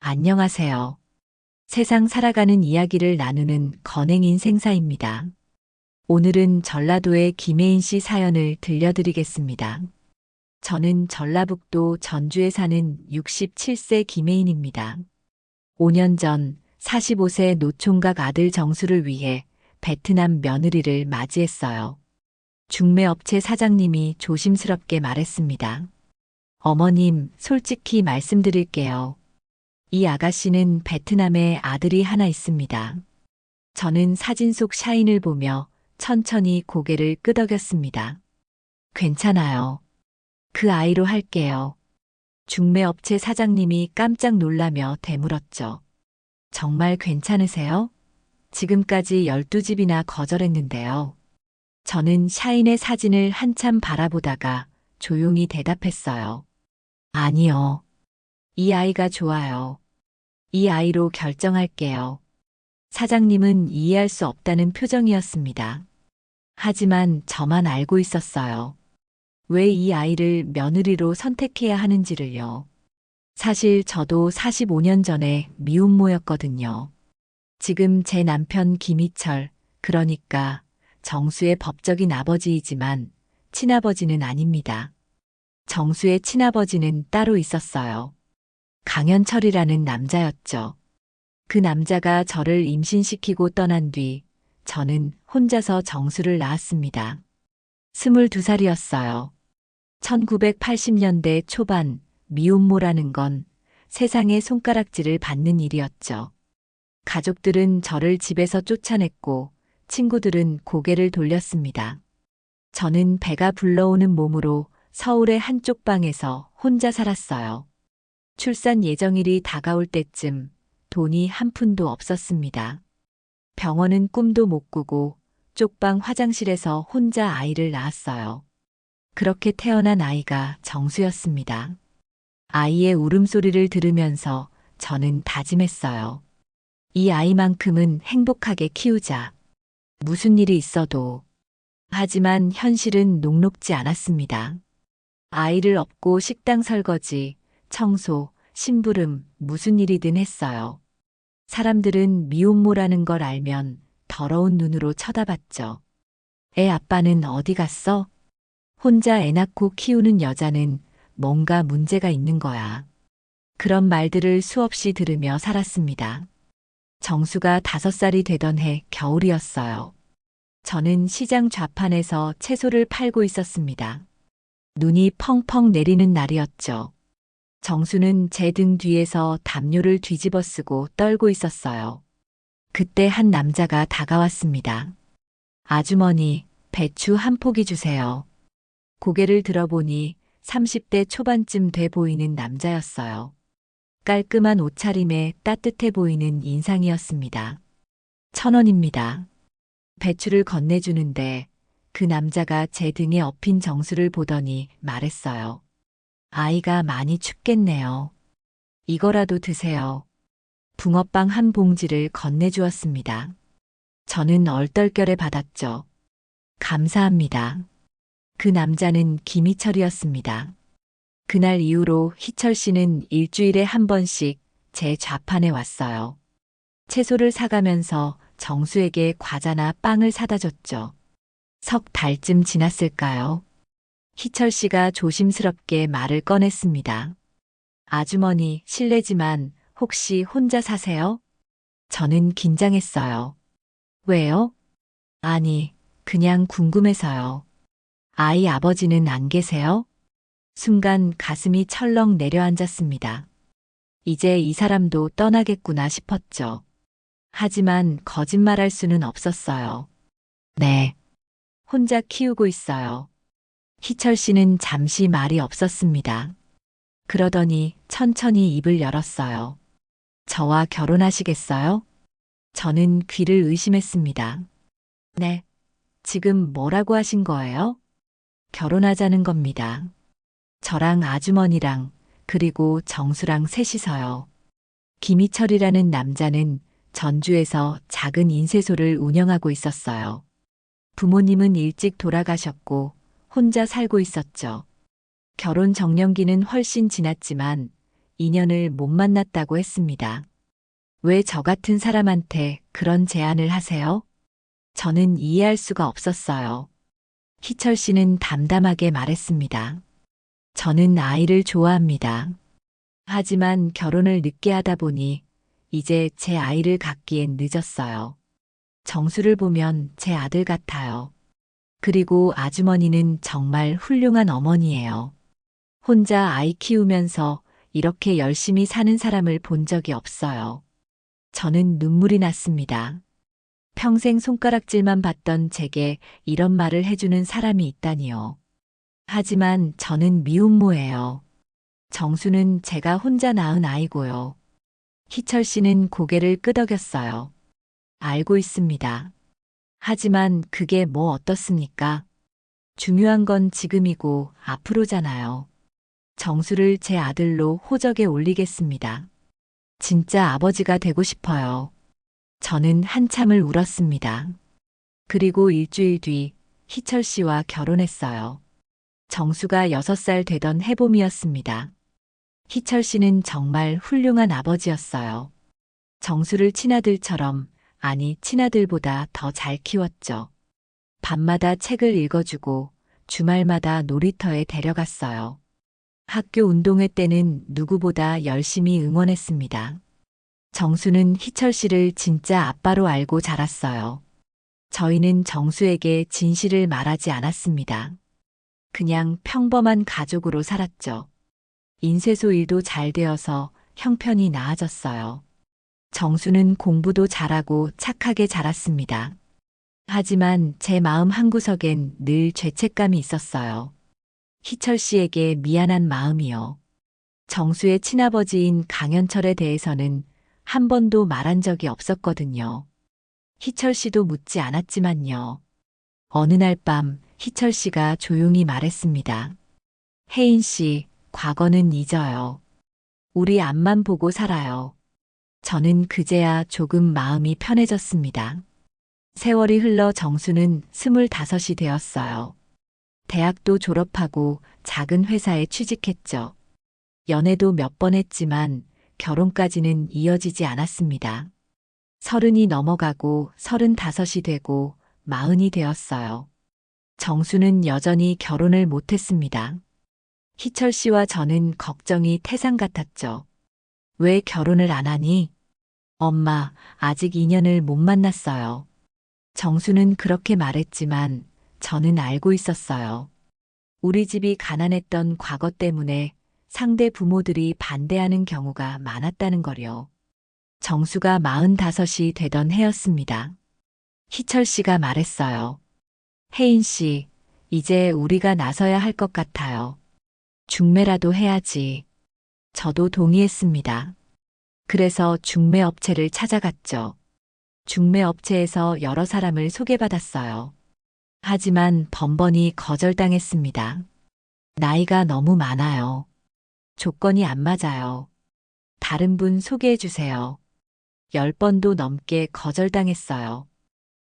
안녕하세요. 세상 살아가는 이야기를 나누는 건행인 생사입니다. 오늘은 전라도의 김혜인 씨 사연을 들려드리겠습니다. 저는 전라북도 전주에 사는 67세 김혜인입니다. 5년 전 45세 노총각 아들 정수를 위해 베트남 며느리를 맞이했어요. 중매업체 사장님이 조심스럽게 말했습니다. 어머님, 솔직히 말씀드릴게요. 이 아가씨는 베트남에 아들이 하나 있습니다. 저는 사진 속 샤인을 보며 천천히 고개를 끄덕였습니다. 괜찮아요. 그 아이로 할게요. 중매업체 사장님이 깜짝 놀라며 되물었죠. 정말 괜찮으세요? 지금까지 12집이나 거절했는데요. 저는 샤인의 사진을 한참 바라보다가 조용히 대답했어요. 아니요. 이 아이가 좋아요. 이 아이로 결정할게요. 사장님은 이해할 수 없다는 표정이었습니다. 하지만 저만 알고 있었어요. 왜 이 아이를 며느리로 선택해야 하는지를요. 사실 저도 45년 전에 미혼모였거든요. 지금 제 남편 김희철, 그러니까 정수의 법적인 아버지이지만 친아버지는 아닙니다. 정수의 친아버지는 따로 있었어요. 강현철이라는 남자였죠. 그 남자가 저를 임신시키고 떠난 뒤 저는 혼자서 정수를 낳았습니다. 22살이었어요. 1980년대 초반 미혼모라는 건 세상의 손가락질을 받는 일이었죠. 가족들은 저를 집에서 쫓아냈고 친구들은 고개를 돌렸습니다. 저는 배가 불러오는 몸으로 서울의 한쪽 방에서 혼자 살았어요. 출산 예정일이 다가올 때쯤 돈이 한 푼도 없었습니다. 병원은 꿈도 못 꾸고 쪽방 화장실에서 혼자 아이를 낳았어요. 그렇게 태어난 아이가 정수였습니다. 아이의 울음소리를 들으면서 저는 다짐했어요. 이 아이만큼은 행복하게 키우자. 무슨 일이 있어도. 하지만 현실은 녹록지 않았습니다. 아이를 업고 식당 설거지, 청소, 심부름, 무슨 일이든 했어요. 사람들은 미혼모라는 걸 알면 더러운 눈으로 쳐다봤죠. 애 아빠는 어디 갔어? 혼자 애 낳고 키우는 여자는 뭔가 문제가 있는 거야. 그런 말들을 수없이 들으며 살았습니다. 정수가 5살이 되던 해 겨울이었어요. 저는 시장 좌판에서 채소를 팔고 있었습니다. 눈이 펑펑 내리는 날이었죠. 정수는 제 등 뒤에서 담요를 뒤집어 쓰고 떨고 있었어요. 그때 한 남자가 다가왔습니다. 아주머니, 배추 한 포기 주세요. 고개를 들어보니 30대 초반쯤 돼 보이는 남자였어요. 깔끔한 옷차림에 따뜻해 보이는 인상이었습니다. 1,000원입니다. 배추를 건네주는데 그 남자가 제 등에 엎인 정수를 보더니 말했어요. 아이가 많이 춥겠네요. 이거라도 드세요. 붕어빵 한 봉지를 건네주었습니다. 저는 얼떨결에 받았죠. 감사합니다. 그 남자는 김희철이었습니다. 그날 이후로 희철 씨는 일주일에 한 번씩 제 좌판에 왔어요. 채소를 사가면서 정수에게 과자나 빵을 사다 줬죠. 석 달쯤 지났을까요? 희철 씨가 조심스럽게 말을 꺼냈습니다. 아주머니, 실례지만 혹시 혼자 사세요? 저는 긴장했어요. 왜요? 아니, 그냥 궁금해서요. 아이 아버지는 안 계세요? 순간 가슴이 철렁 내려앉았습니다. 이제 이 사람도 떠나겠구나 싶었죠. 하지만 거짓말할 수는 없었어요. 네. 혼자 키우고 있어요. 희철 씨는 잠시 말이 없었습니다. 그러더니 천천히 입을 열었어요. 저와 결혼하시겠어요? 저는 귀를 의심했습니다. 네. 지금 뭐라고 하신 거예요? 결혼하자는 겁니다. 저랑 아주머니랑 그리고 정수랑 셋이서요. 김희철이라는 남자는 전주에서 작은 인쇄소를 운영하고 있었어요. 부모님은 일찍 돌아가셨고 혼자 살고 있었죠. 결혼 정년기는 훨씬 지났지만 인연을 못 만났다고 했습니다. 왜 저 같은 사람한테 그런 제안을 하세요? 저는 이해할 수가 없었어요. 희철 씨는 담담하게 말했습니다. 저는 아이를 좋아합니다. 하지만 결혼을 늦게 하다 보니 이제 제 아이를 갖기엔 늦었어요. 정수를 보면 제 아들 같아요. 그리고 아주머니는 정말 훌륭한 어머니예요. 혼자 아이 키우면서 이렇게 열심히 사는 사람을 본 적이 없어요. 저는 눈물이 났습니다. 평생 손가락질만 받던 제게 이런 말을 해주는 사람이 있다니요. 하지만 저는 미혼모예요. 정수는 제가 혼자 낳은 아이고요. 희철 씨는 고개를 끄덕였어요. 알고 있습니다. 하지만 그게 뭐 어떻습니까? 중요한 건 지금이고 앞으로잖아요. 정수를 제 아들로 호적에 올리겠습니다. 진짜 아버지가 되고 싶어요. 저는 한참을 울었습니다. 그리고 일주일 뒤 희철 씨와 결혼했어요. 정수가 6살 되던 해봄이었습니다. 희철 씨는 정말 훌륭한 아버지였어요. 정수를 친아들처럼, 아니 친아들보다 더 잘 키웠죠. 밤마다 책을 읽어주고 주말마다 놀이터에 데려갔어요. 학교 운동회 때는 누구보다 열심히 응원했습니다. 정수는 희철 씨를 진짜 아빠로 알고 자랐어요. 저희는 정수에게 진실을 말하지 않았습니다. 그냥 평범한 가족으로 살았죠. 인쇄소 일도 잘 되어서 형편이 나아졌어요. 정수는 공부도 잘하고 착하게 자랐습니다. 하지만 제 마음 한구석엔 늘 죄책감이 있었어요. 희철 씨에게 미안한 마음이요. 정수의 친아버지인 강현철에 대해서는 한 번도 말한 적이 없었거든요. 희철 씨도 묻지 않았지만요. 어느 날 밤 희철 씨가 조용히 말했습니다. 혜인 씨, 과거는 잊어요. 우리 앞만 보고 살아요. 저는 그제야 조금 마음이 편해졌습니다. 세월이 흘러 정수는 25이 되었어요. 대학도 졸업하고 작은 회사에 취직했죠. 연애도 몇 번 했지만 결혼까지는 이어지지 않았습니다. 30이 넘어가고 35이 되고 40이 되었어요. 정수는 여전히 결혼을 못했습니다. 희철 씨와 저는 걱정이 태산 같았죠. 왜 결혼을 안 하니? 엄마, 아직 인연을 못 만났어요. 정수는 그렇게 말했지만 저는 알고 있었어요. 우리 집이 가난했던 과거 때문에 상대 부모들이 반대하는 경우가 많았다는 거요. 정수가 45이 되던 해였습니다. 희철 씨가 말했어요. 혜인 씨, 이제 우리가 나서야 할 것 같아요. 중매라도 해야지. 저도 동의했습니다. 그래서 중매업체를 찾아갔죠. 중매업체에서 여러 사람을 소개받았어요. 하지만 번번이 거절당했습니다. 나이가 너무 많아요. 조건이 안 맞아요. 다른 분 소개해 주세요. 10번도 넘게 거절당했어요.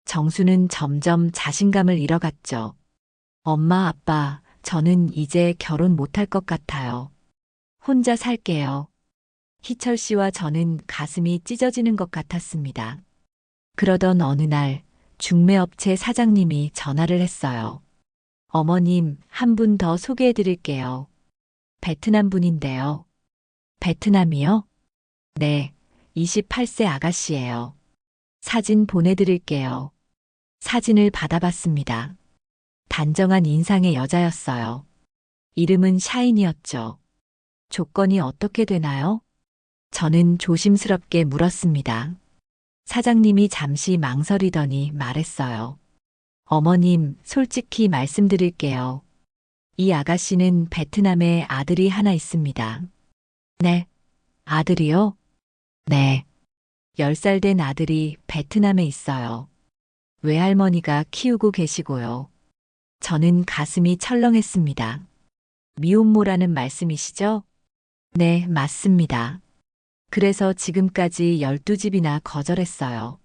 정수는 점점 자신감을 잃어갔죠. 엄마, 아빠, 저는 이제 결혼 못할 것 같아요. 혼자 살게요. 희철 씨와 저는 가슴이 찢어지는 것 같았습니다. 그러던 어느 날 중매업체 사장님이 전화를 했어요. 어머님, 한 분 더 소개해 드릴게요. 베트남 분인데요. 베트남이요? 네, 28세 아가씨예요. 사진 보내드릴게요. 사진을 받아봤습니다. 단정한 인상의 여자였어요. 이름은 샤인이었죠. 조건이 어떻게 되나요? 저는 조심스럽게 물었습니다. 사장님이 잠시 망설이더니 말했어요. 어머님, 솔직히 말씀드릴게요. 이 아가씨는 베트남에 아들이 하나 있습니다. 네, 아들이요? 네. 10살 된 아들이 베트남에 있어요. 외할머니가 키우고 계시고요. 저는 가슴이 철렁했습니다. 미혼모라는 말씀이시죠? 네, 맞습니다. 그래서 지금까지 12집이나 거절했어요.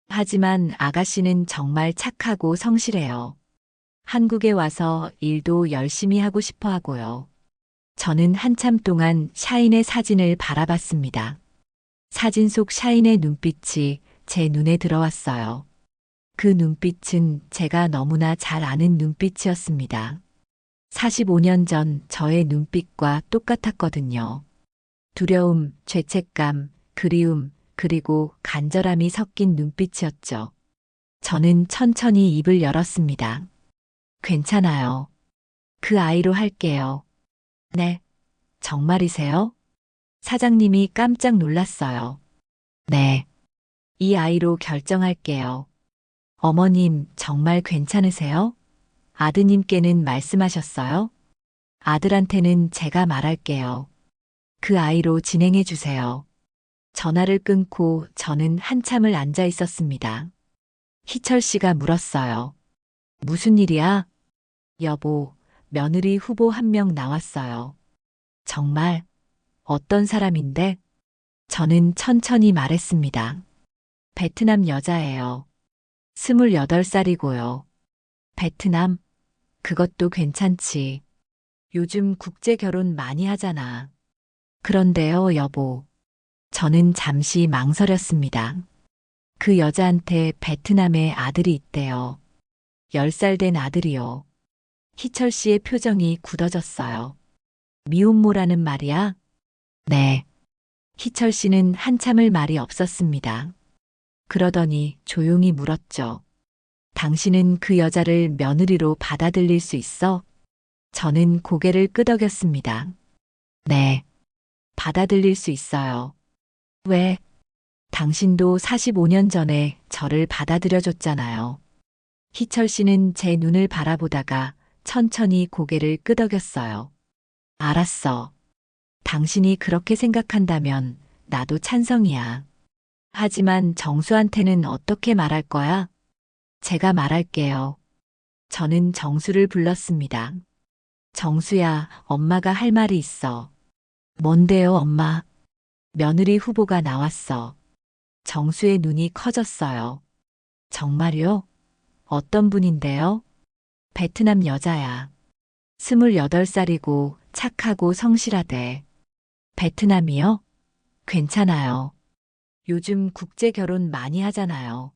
하지만 아가씨는 정말 착하고 성실해요. 한국에 와서 일도 열심히 하고 싶어 하고요. 저는 한참 동안 샤인의 사진을 바라봤습니다. 사진 속 샤인의 눈빛이 제 눈에 들어왔어요. 그 눈빛은 제가 너무나 잘 아는 눈빛이었습니다. 45년 전 저의 눈빛과 똑같았거든요. 두려움, 죄책감, 그리움, 그리고 간절함이 섞인 눈빛이었죠. 저는 천천히 입을 열었습니다. 괜찮아요. 그 아이로 할게요. 네. 정말이세요? 사장님이 깜짝 놀랐어요. 네. 이 아이로 결정할게요. 어머님, 정말 괜찮으세요? 아드님께는 말씀하셨어요? 아들한테는 제가 말할게요. 그 아이로 진행해 주세요. 전화를 끊고 저는 한참을 앉아 있었습니다. 희철 씨가 물었어요. 무슨 일이야? 여보, 며느리 후보 한 명 나왔어요. 정말? 어떤 사람인데? 저는 천천히 말했습니다. 베트남 여자예요. 28살이고요. 베트남? 그것도 괜찮지. 요즘 국제 결혼 많이 하잖아. 그런데요, 여보. 저는 잠시 망설였습니다. 그 여자한테 베트남에 아들이 있대요. 10살 된 아들이요. 희철 씨의 표정이 굳어졌어요. 미혼모라는 말이야? 네. 희철 씨는 한참을 말이 없었습니다. 그러더니 조용히 물었죠. 당신은 그 여자를 며느리로 받아들일 수 있어? 저는 고개를 끄덕였습니다. 네. 받아들일 수 있어요. 왜? 당신도 45년 전에 저를 받아들여줬잖아요. 희철 씨는 제 눈을 바라보다가 천천히 고개를 끄덕였어요. 알았어. 당신이 그렇게 생각한다면 나도 찬성이야. 하지만 정수한테는 어떻게 말할 거야? 제가 말할게요. 저는 정수를 불렀습니다. 정수야, 엄마가 할 말이 있어. 뭔데요, 엄마? 며느리 후보가 나왔어. 정수의 눈이 커졌어요. 정말요? 어떤 분인데요? 베트남 여자야. 28살이고 착하고 성실하대. 베트남이요? 괜찮아요. 요즘 국제 결혼 많이 하잖아요.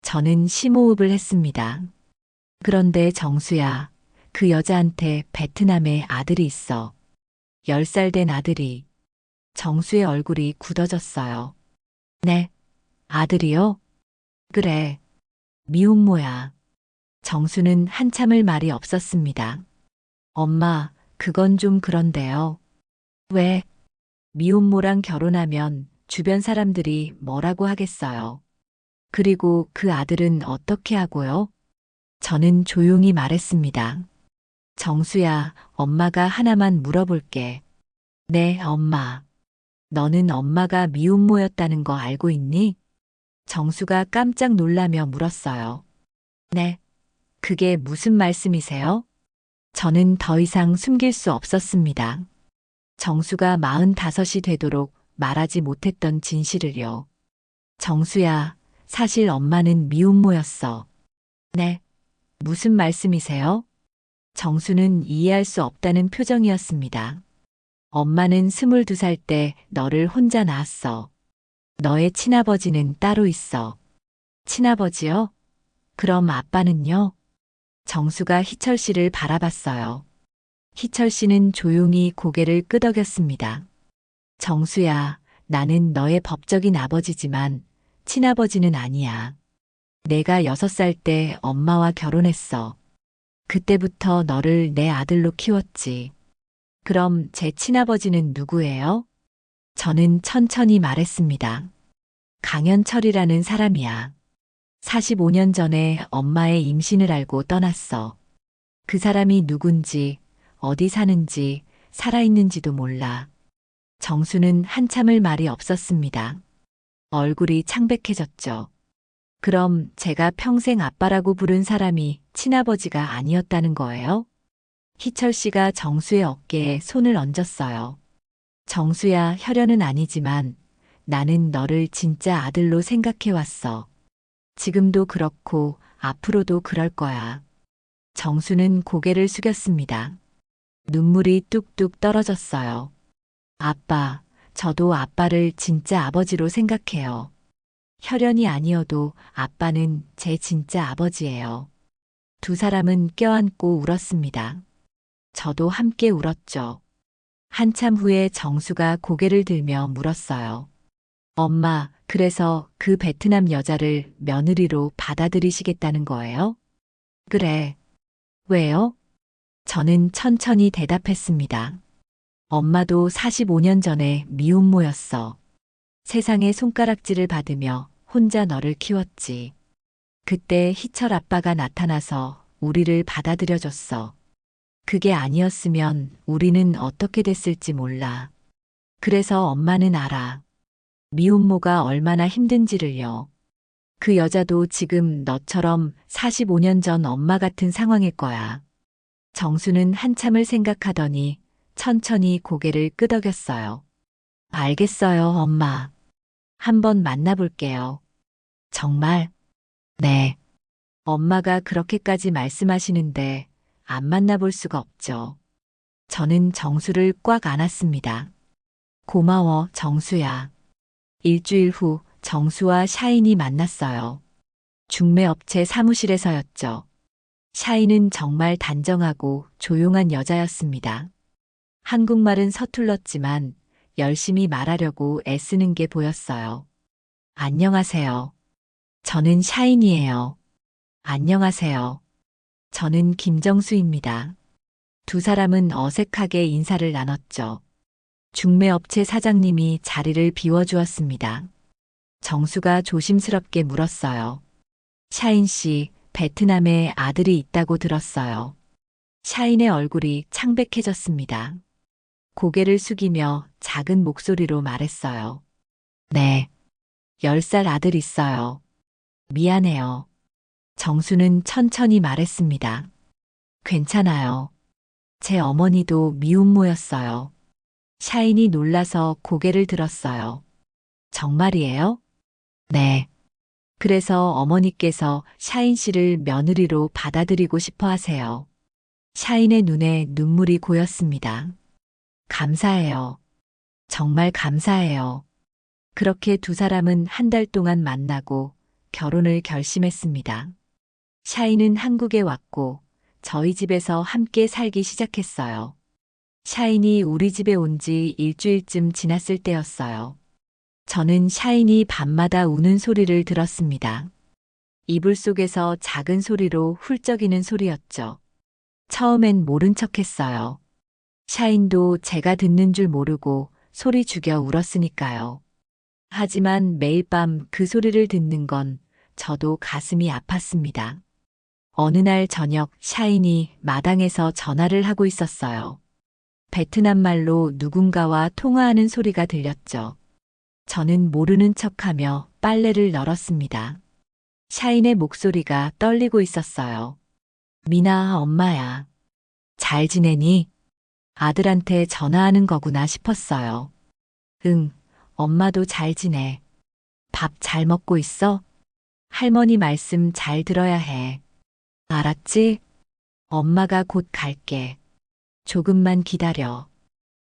저는 심호흡을 했습니다. 그런데 정수야, 그 여자한테 베트남에 아들이 있어. 10살 된 아들이. 정수의 얼굴이 굳어졌어요. 네, 아들이요? 그래, 미혼모야. 정수는 한참을 말이 없었습니다. 엄마, 그건 좀 그런데요. 왜? 미혼모랑 결혼하면 주변 사람들이 뭐라고 하겠어요. 그리고 그 아들은 어떻게 하고요? 저는 조용히 말했습니다. 정수야, 엄마가 하나만 물어볼게. 네, 엄마. 너는 엄마가 미혼모였다는 거 알고 있니? 정수가 깜짝 놀라며 물었어요. 네. 그게 무슨 말씀이세요? 저는 더 이상 숨길 수 없었습니다. 정수가 45이 되도록 말하지 못했던 진실을요. 정수야, 사실 엄마는 미혼모였어. 네. 무슨 말씀이세요? 정수는 이해할 수 없다는 표정이었습니다. 엄마는 22살 때 너를 혼자 낳았어. 너의 친아버지는 따로 있어. 친아버지요? 그럼 아빠는요? 정수가 희철 씨를 바라봤어요. 희철 씨는 조용히 고개를 끄덕였습니다. 정수야, 나는 너의 법적인 아버지지만 친아버지는 아니야. 내가 6살 때 엄마와 결혼했어. 그때부터 너를 내 아들로 키웠지. 그럼 제 친아버지는 누구예요? 저는 천천히 말했습니다. 강현철이라는 사람이야. 45년 전에 엄마의 임신을 알고 떠났어. 그 사람이 누군지, 어디 사는지, 살아있는지도 몰라. 정수는 한참을 말이 없었습니다. 얼굴이 창백해졌죠. 그럼 제가 평생 아빠라고 부른 사람이 친아버지가 아니었다는 거예요? 희철 씨가 정수의 어깨에 손을 얹었어요. 정수야, 혈연은 아니지만 나는 너를 진짜 아들로 생각해왔어. 지금도 그렇고 앞으로도 그럴 거야. 정수는 고개를 숙였습니다. 눈물이 뚝뚝 떨어졌어요. 아빠, 저도 아빠를 진짜 아버지로 생각해요. 혈연이 아니어도 아빠는 제 진짜 아버지예요. 두 사람은 껴안고 울었습니다. 저도 함께 울었죠. 한참 후에 정수가 고개를 들며 물었어요. 엄마, 그래서 그 베트남 여자를 며느리로 받아들이시겠다는 거예요? 그래. 왜요? 저는 천천히 대답했습니다. 엄마도 45년 전에 미혼모였어. 세상에 손가락질을 받으며 혼자 너를 키웠지. 그때 희철 아빠가 나타나서 우리를 받아들여줬어. 그게 아니었으면 우리는 어떻게 됐을지 몰라. 그래서 엄마는 알아. 미혼모가 얼마나 힘든지를요. 그 여자도 지금 너처럼 45년 전 엄마 같은 상황일 거야. 정수는 한참을 생각하더니 천천히 고개를 끄덕였어요. 알겠어요, 엄마. 한번 만나볼게요. 정말? 네. 엄마가 그렇게까지 말씀하시는데 안 만나볼 수가 없죠. 저는 정수를 꽉 안았습니다. 고마워, 정수야. 일주일 후 정수와 샤인이 만났어요. 중매업체 사무실에서였죠. 샤인은 정말 단정하고 조용한 여자였습니다. 한국말은 서툴렀지만 열심히 말하려고 애쓰는 게 보였어요. 안녕하세요. 저는 샤인이에요. 안녕하세요. 저는 김정수입니다. 두 사람은 어색하게 인사를 나눴죠. 중매업체 사장님이 자리를 비워주었습니다. 정수가 조심스럽게 물었어요. 샤인 씨, 베트남에 아들이 있다고 들었어요. 샤인의 얼굴이 창백해졌습니다. 고개를 숙이며 작은 목소리로 말했어요. 네. 10살 아들 있어요. 미안해요. 정수는 천천히 말했습니다. 괜찮아요. 제 어머니도 미혼모였어요. 샤인이 놀라서 고개를 들었어요. 정말이에요? 네. 그래서 어머니께서 샤인 씨를 며느리로 받아들이고 싶어 하세요. 샤인의 눈에 눈물이 고였습니다. 감사해요. 정말 감사해요. 그렇게 두 사람은 한 달 동안 만나고 결혼을 결심했습니다. 샤인은 한국에 왔고 저희 집에서 함께 살기 시작했어요. 샤인이 우리 집에 온 지 일주일쯤 지났을 때였어요. 저는 샤인이 밤마다 우는 소리를 들었습니다. 이불 속에서 작은 소리로 훌쩍이는 소리였죠. 처음엔 모른 척 했어요. 샤인도 제가 듣는 줄 모르고 소리 죽여 울었으니까요. 하지만 매일 밤 그 소리를 듣는 건 저도 가슴이 아팠습니다. 어느 날 저녁 샤인이 마당에서 전화를 하고 있었어요. 베트남 말로 누군가와 통화하는 소리가 들렸죠. 저는 모르는 척하며 빨래를 널었습니다. 샤인의 목소리가 떨리고 있었어요. 미나, 엄마야. 잘 지내니? 아들한테 전화하는 거구나 싶었어요. 응, 엄마도 잘 지내. 밥 잘 먹고 있어? 할머니 말씀 잘 들어야 해. 알았지? 엄마가 곧 갈게. 조금만 기다려.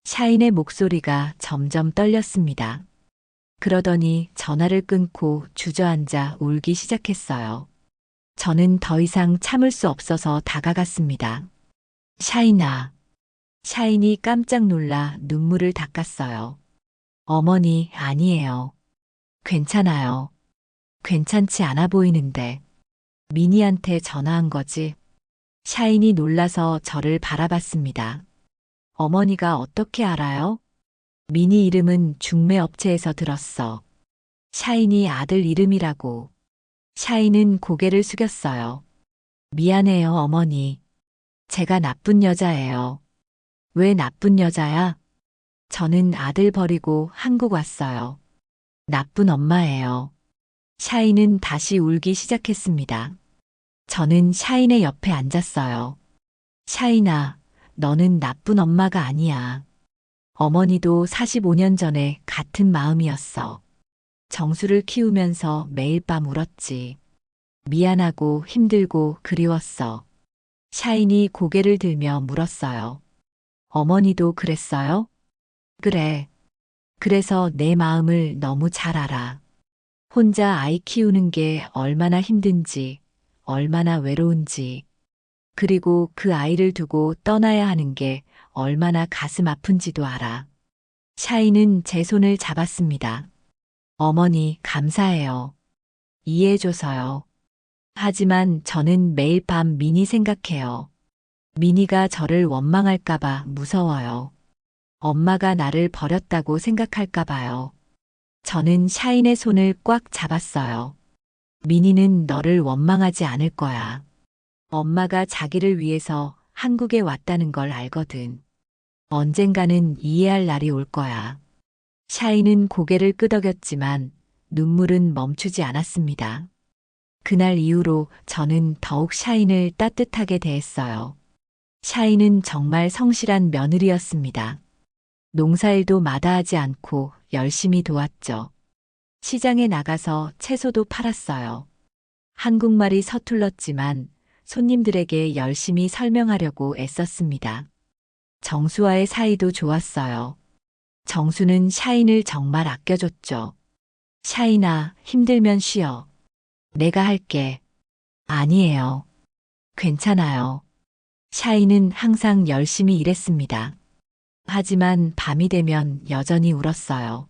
샤인의 목소리가 점점 떨렸습니다. 그러더니 전화를 끊고 주저앉아 울기 시작했어요. 저는 더 이상 참을 수 없어서 다가갔습니다. 샤인아. 샤인이 깜짝 놀라 눈물을 닦았어요. 어머니, 아니에요. 괜찮아요. 괜찮지 않아 보이는데. 미니한테 전화한 거지. 샤인이 놀라서 저를 바라봤습니다. 어머니가 어떻게 알아요? 미니 이름은 중매업체에서 들었어. 샤인이 아들 이름이라고. 샤인은 고개를 숙였어요. 미안해요, 어머니. 제가 나쁜 여자예요. 왜 나쁜 여자야? 저는 아들 버리고 한국 왔어요. 나쁜 엄마예요. 샤인은 다시 울기 시작했습니다. 저는 샤인의 옆에 앉았어요. 샤인아, 너는 나쁜 엄마가 아니야. 어머니도 45년 전에 같은 마음이었어. 정수를 키우면서 매일 밤 울었지. 미안하고 힘들고 그리웠어. 샤인이 고개를 들며 물었어요. 어머니도 그랬어요? 그래. 그래서 내 마음을 너무 잘 알아. 혼자 아이 키우는 게 얼마나 힘든지, 얼마나 외로운지, 그리고 그 아이를 두고 떠나야 하는 게 얼마나 가슴 아픈지도 알아. 샤이는 제 손을 잡았습니다. 어머니, 감사해요. 이해해줘서요. 하지만 저는 매일 밤 미니 생각해요. 미니가 저를 원망할까봐 무서워요. 엄마가 나를 버렸다고 생각할까봐요. 저는 샤인의 손을 꽉 잡았어요. 미니는 너를 원망하지 않을 거야. 엄마가 자기를 위해서 한국에 왔다는 걸 알거든. 언젠가는 이해할 날이 올 거야. 샤이는 고개를 끄덕였지만 눈물은 멈추지 않았습니다. 그날 이후로 저는 더욱 샤인을 따뜻하게 대했어요. 샤인은 정말 성실한 며느리였습니다. 농사일도 마다하지 않고 열심히 도왔죠. 시장에 나가서 채소도 팔았어요. 한국말이 서툴렀지만 손님들에게 열심히 설명하려고 애썼습니다. 정수와의 사이도 좋았어요. 정수는 샤인을 정말 아껴줬죠. 샤인아, 힘들면 쉬어. 내가 할게. 아니에요. 괜찮아요. 샤인은 항상 열심히 일했습니다. 하지만 밤이 되면 여전히 울었어요.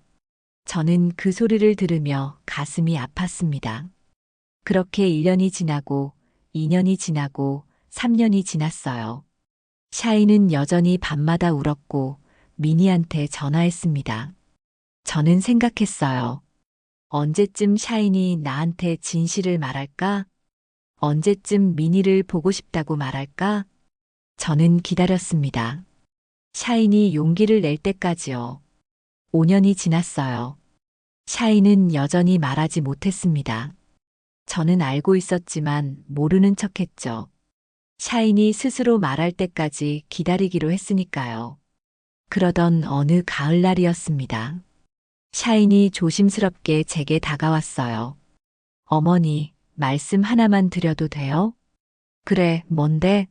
저는 그 소리를 들으며 가슴이 아팠습니다. 그렇게 1년이 지나고 2년이 지나고 3년이 지났어요. 샤이는 여전히 밤마다 울었고 미니한테 전화했습니다. 저는 생각했어요. 언제쯤 샤인이 나한테 진실을 말할까? 언제쯤 미니를 보고 싶다고 말할까? 저는 기다렸습니다. 샤인이 용기를 낼 때까지요. 5년이 지났어요. 샤인은 여전히 말하지 못했습니다. 저는 알고 있었지만 모르는 척했죠. 샤인이 스스로 말할 때까지 기다리기로 했으니까요. 그러던 어느 가을날이었습니다. 샤인이 조심스럽게 제게 다가왔어요. 어머니, 말씀 하나만 드려도 돼요? 그래, 뭔데?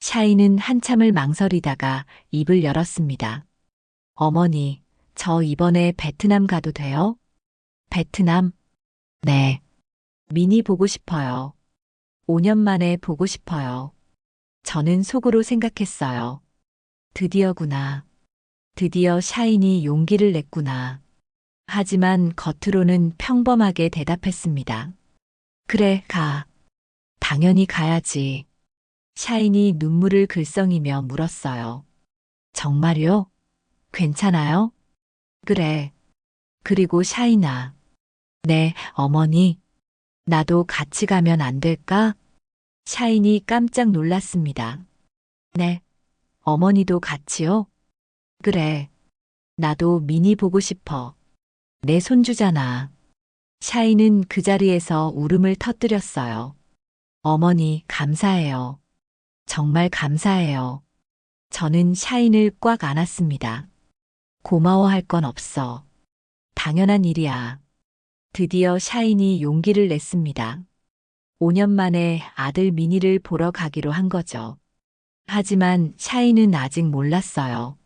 샤인은 한참을 망설이다가 입을 열었습니다. 어머니, 저 이번에 베트남 가도 돼요? 베트남? 네. 미니 보고 싶어요. 5년 만에 보고 싶어요. 저는 속으로 생각했어요. 드디어구나. 드디어 샤인이 용기를 냈구나. 하지만 겉으로는 평범하게 대답했습니다. 그래, 가. 당연히 가야지. 샤인이 눈물을 글썽이며 물었어요. 정말요? 괜찮아요? 그래. 그리고 샤인아. 네, 어머니. 나도 같이 가면 안 될까? 샤인이 깜짝 놀랐습니다. 네. 어머니도 같이요? 그래. 나도 미니 보고 싶어. 내 손주잖아. 샤인은 그 자리에서 울음을 터뜨렸어요. 어머니, 감사해요. 정말 감사해요. 저는 샤인을 꽉 안았습니다. 고마워할 건 없어. 당연한 일이야. 드디어 샤인이 용기를 냈습니다. 5년 만에 아들 미니를 보러 가기로 한 거죠. 하지만 샤인은 아직 몰랐어요.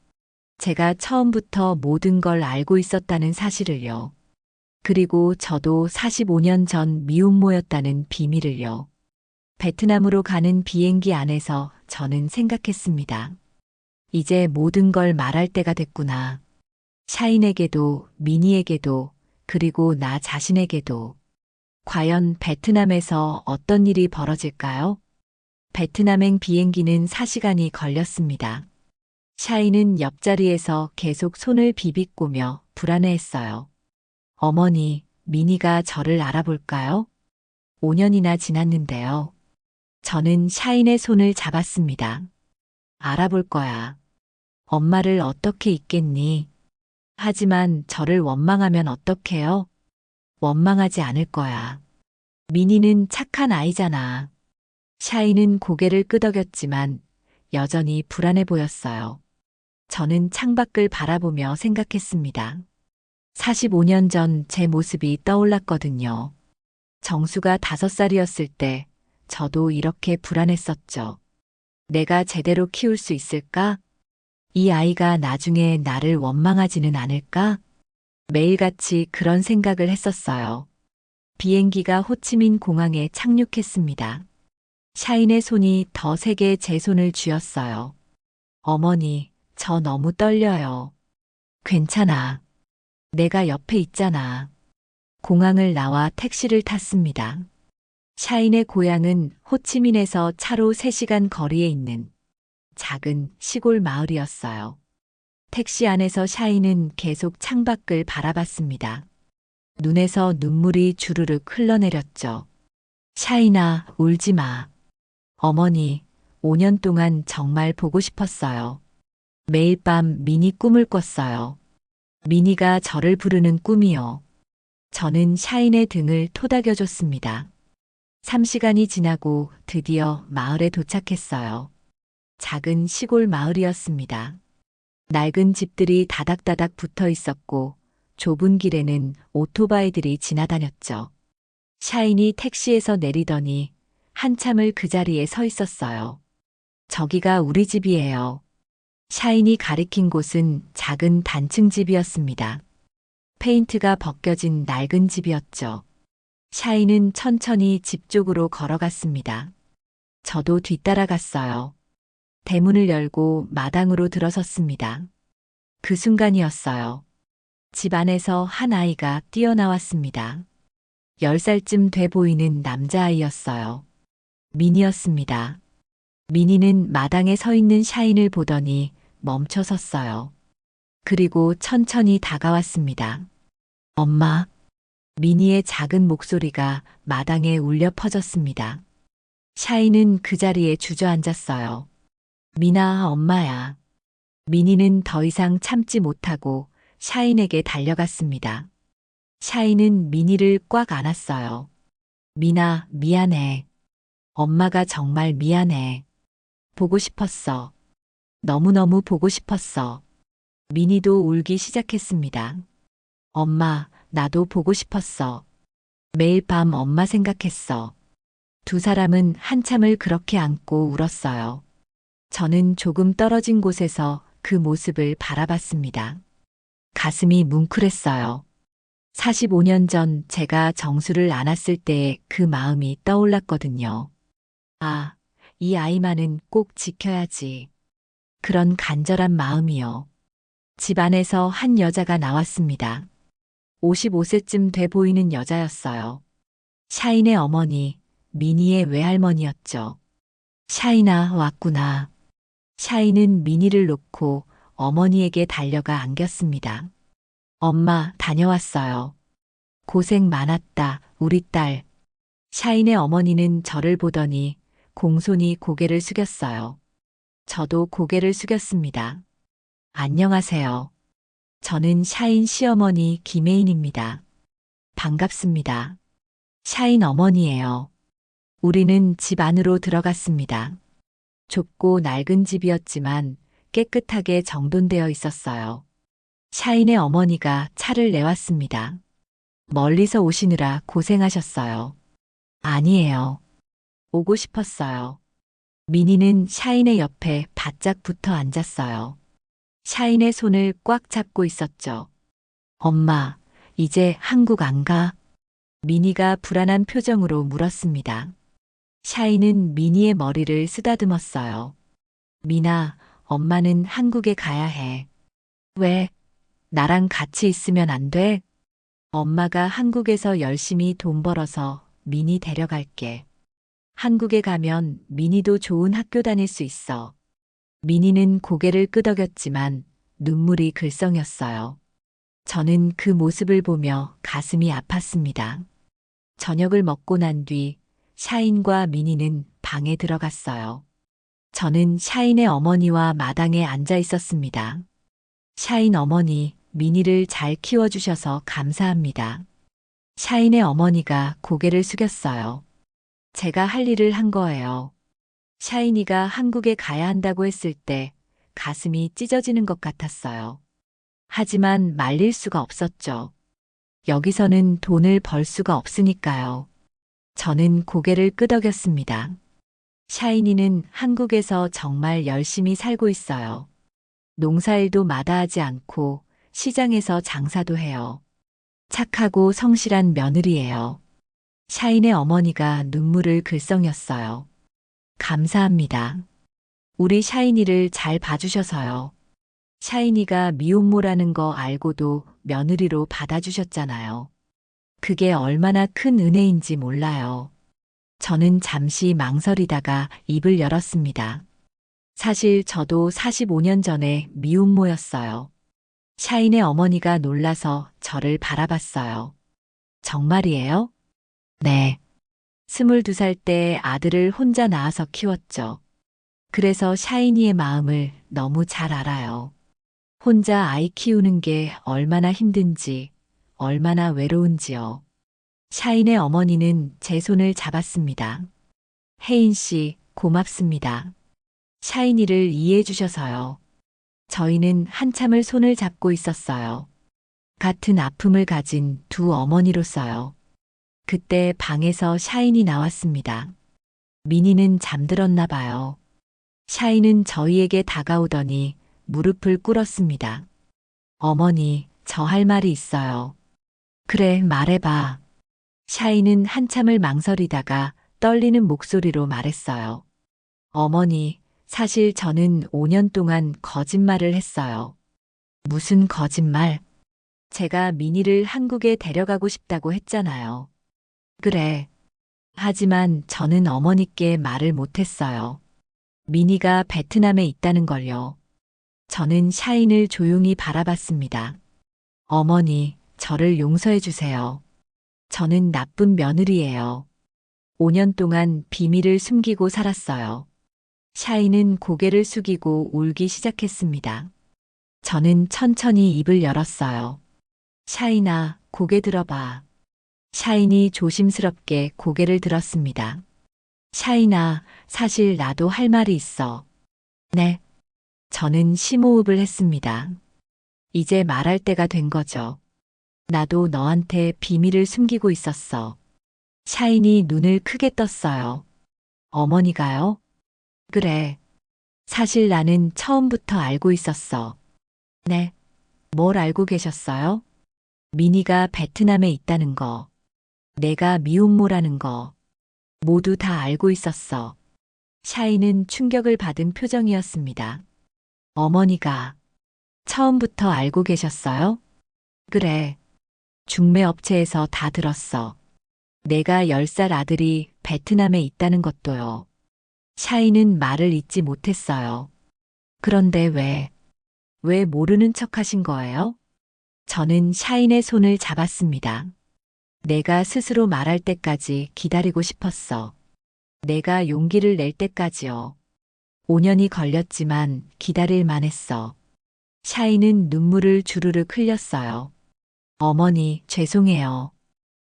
제가 처음부터 모든 걸 알고 있었다는 사실을요. 그리고 저도 45년 전 미혼모였다는 비밀을요. 베트남으로 가는 비행기 안에서 저는 생각했습니다. 이제 모든 걸 말할 때가 됐구나. 샤인에게도, 미니에게도, 그리고 나 자신에게도. 과연 베트남에서 어떤 일이 벌어질까요? 베트남행 비행기는 4시간이 걸렸습니다. 샤인은 옆자리에서 계속 손을 비비꼬며 불안해했어요. 어머니, 미니가 저를 알아볼까요? 5년이나 지났는데요. 저는 샤인의 손을 잡았습니다. 알아볼 거야. 엄마를 어떻게 잊겠니? 하지만 저를 원망하면 어떡해요? 원망하지 않을 거야. 미니는 착한 아이잖아. 샤인은 고개를 끄덕였지만 여전히 불안해 보였어요. 저는 창밖을 바라보며 생각했습니다. 45년 전 제 모습이 떠올랐거든요. 정수가 5살이었을 때 저도 이렇게 불안했었죠. 내가 제대로 키울 수 있을까? 이 아이가 나중에 나를 원망하지는 않을까? 매일같이 그런 생각을 했었어요. 비행기가 호치민 공항에 착륙했습니다. 샤인의 손이 더 세게 제 손을 쥐었어요. 어머니, 저 너무 떨려요. 괜찮아. 내가 옆에 있잖아. 공항을 나와 택시를 탔습니다. 샤인의 고향은 호치민에서 차로 3시간 거리에 있는 작은 시골 마을이었어요. 택시 안에서 샤인은 계속 창밖을 바라봤습니다. 눈에서 눈물이 주르륵 흘러내렸죠. 샤인아, 울지 마. 어머니, 5년 동안 정말 보고 싶었어요. 매일 밤 미니 꿈을 꿨어요. 미니가 저를 부르는 꿈이요. 저는 샤인의 등을 토닥여줬습니다. 3시간이 지나고 드디어 마을에 도착했어요. 작은 시골 마을이었습니다. 낡은 집들이 다닥다닥 붙어 있었고 좁은 길에는 오토바이들이 지나다녔죠. 샤인이 택시에서 내리더니 한참을 그 자리에 서 있었어요. 저기가 우리 집이에요. 샤인이 가리킨 곳은 작은 단층 집이었습니다. 페인트가 벗겨진 낡은 집이었죠. 샤인은 천천히 집 쪽으로 걸어갔습니다. 저도 뒤따라갔어요. 대문을 열고 마당으로 들어섰습니다. 그 순간이었어요. 집 안에서 한 아이가 뛰어나왔습니다. 10살쯤 돼 보이는 남자아이였어요. 미니였습니다. 미니는 마당에 서 있는 샤인을 보더니 멈춰 섰어요. 그리고 천천히 다가왔습니다. 엄마. 미니의 작은 목소리가 마당에 울려 퍼졌습니다. 샤인은 그 자리에 주저앉았어요. 미나, 엄마야. 미니는 더 이상 참지 못하고 샤인에게 달려갔습니다. 샤인은 미니를 꽉 안았어요. 미나, 미안해. 엄마가 정말 미안해. 보고 싶었어. 너무너무 보고 싶었어. 미니도 울기 시작했습니다. 엄마, 나도 보고 싶었어. 매일 밤 엄마 생각했어. 두 사람은 한참을 그렇게 안고 울었어요. 저는 조금 떨어진 곳에서 그 모습을 바라봤습니다. 가슴이 뭉클했어요. 45년 전 제가 정수를 안았을 때의 그 마음이 떠올랐거든요. 아, 이 아이만은 꼭 지켜야지. 그런 간절한 마음이요. 집 안에서 한 여자가 나왔습니다. 55세쯤 돼 보이는 여자였어요. 샤인의 어머니, 미니의 외할머니였죠. 샤인아, 왔구나. 샤인은 미니를 놓고 어머니에게 달려가 안겼습니다. 엄마, 다녀왔어요. 고생 많았다, 우리 딸. 샤인의 어머니는 저를 보더니 공손히 고개를 숙였어요. 저도 고개를 숙였습니다. 안녕하세요. 저는 샤인 시어머니 김혜인입니다. 반갑습니다. 샤인 어머니예요. 우리는 집 안으로 들어갔습니다. 좁고 낡은 집이었지만 깨끗하게 정돈되어 있었어요. 샤인의 어머니가 차를 내왔습니다. 멀리서 오시느라 고생하셨어요. 아니에요. 오고 싶었어요. 미니는 샤인의 옆에 바짝 붙어 앉았어요. 샤인의 손을 꽉 잡고 있었죠. 엄마, 이제 한국 안 가? 미니가 불안한 표정으로 물었습니다. 샤인은 미니의 머리를 쓰다듬었어요. 미나, 엄마는 한국에 가야 해. 왜? 나랑 같이 있으면 안 돼? 엄마가 한국에서 열심히 돈 벌어서 미니 데려갈게. 한국에 가면 미니도 좋은 학교 다닐 수 있어. 미니는 고개를 끄덕였지만 눈물이 글썽였어요. 저는 그 모습을 보며 가슴이 아팠습니다. 저녁을 먹고 난 뒤 샤인과 미니는 방에 들어갔어요. 저는 샤인의 어머니와 마당에 앉아 있었습니다. 샤인 어머니, 미니를 잘 키워주셔서 감사합니다. 샤인의 어머니가 고개를 숙였어요. 제가 할 일을 한 거예요. 샤인이가 한국에 가야 한다고 했을 때 가슴이 찢어지는 것 같았어요. 하지만 말릴 수가 없었죠. 여기서는 돈을 벌 수가 없으니까요. 저는 고개를 끄덕였습니다. 샤이니는 한국에서 정말 열심히 살고 있어요. 농사일도 마다하지 않고 시장에서 장사도 해요. 착하고 성실한 며느리예요. 샤인의 어머니가 눈물을 글썽였어요. 감사합니다. 우리 샤이니를 잘 봐주셔서요. 샤이니가 미혼모라는 거 알고도 며느리로 받아주셨잖아요. 그게 얼마나 큰 은혜인지 몰라요. 저는 잠시 망설이다가 입을 열었습니다. 사실 저도 45년 전에 미혼모였어요. 샤인의 어머니가 놀라서 저를 바라봤어요. 정말이에요? 네. 22살 때 아들을 혼자 낳아서 키웠죠. 그래서 샤이니의 마음을 너무 잘 알아요. 혼자 아이 키우는 게 얼마나 힘든지, 얼마나 외로운지요. 샤인의 어머니는 제 손을 잡았습니다. 혜인 씨, 고맙습니다. 샤이니를 이해해 주셔서요. 저희는 한참을 손을 잡고 있었어요. 같은 아픔을 가진 두 어머니로서요. 그때 방에서 샤인이 나왔습니다. 미니는 잠들었나 봐요. 샤인은 저희에게 다가오더니 무릎을 꿇었습니다. 어머니, 저 할 말이 있어요. 그래, 말해봐. 샤인은 한참을 망설이다가 떨리는 목소리로 말했어요. 어머니, 사실 저는 5년 동안 거짓말을 했어요. 무슨 거짓말? 제가 미니를 한국에 데려가고 싶다고 했잖아요. 그래. 하지만 저는 어머니께 말을 못했어요. 미니가 베트남에 있다는 걸요. 저는 샤인을 조용히 바라봤습니다. 어머니, 저를 용서해 주세요. 저는 나쁜 며느리예요. 5년 동안 비밀을 숨기고 살았어요. 샤인은 고개를 숙이고 울기 시작했습니다. 저는 천천히 입을 열었어요. 샤인아, 고개 들어봐. 샤인이 조심스럽게 고개를 들었습니다. 샤인아, 사실 나도 할 말이 있어. 네. 저는 심호흡을 했습니다. 이제 말할 때가 된 거죠. 나도 너한테 비밀을 숨기고 있었어. 샤인이 눈을 크게 떴어요. 어머니가요? 그래. 사실 나는 처음부터 알고 있었어. 네. 뭘 알고 계셨어요? 미니가 베트남에 있다는 거. 내가 미혼모라는 거. 모두 다 알고 있었어. 샤이는 충격을 받은 표정이었습니다. 어머니가 처음부터 알고 계셨어요? 그래. 중매업체에서 다 들었어. 내가 10살 아들이 베트남에 있다는 것도요. 샤이는 말을 잇지 못했어요. 그런데 왜 모르는 척 하신 거예요? 저는 샤인의 손을 잡았습니다. 내가 스스로 말할 때까지 기다리고 싶었어. 내가 용기를 낼 때까지요. 5년이 걸렸지만 기다릴 만했어. 샤이는 눈물을 주르륵 흘렸어요. 어머니, 죄송해요.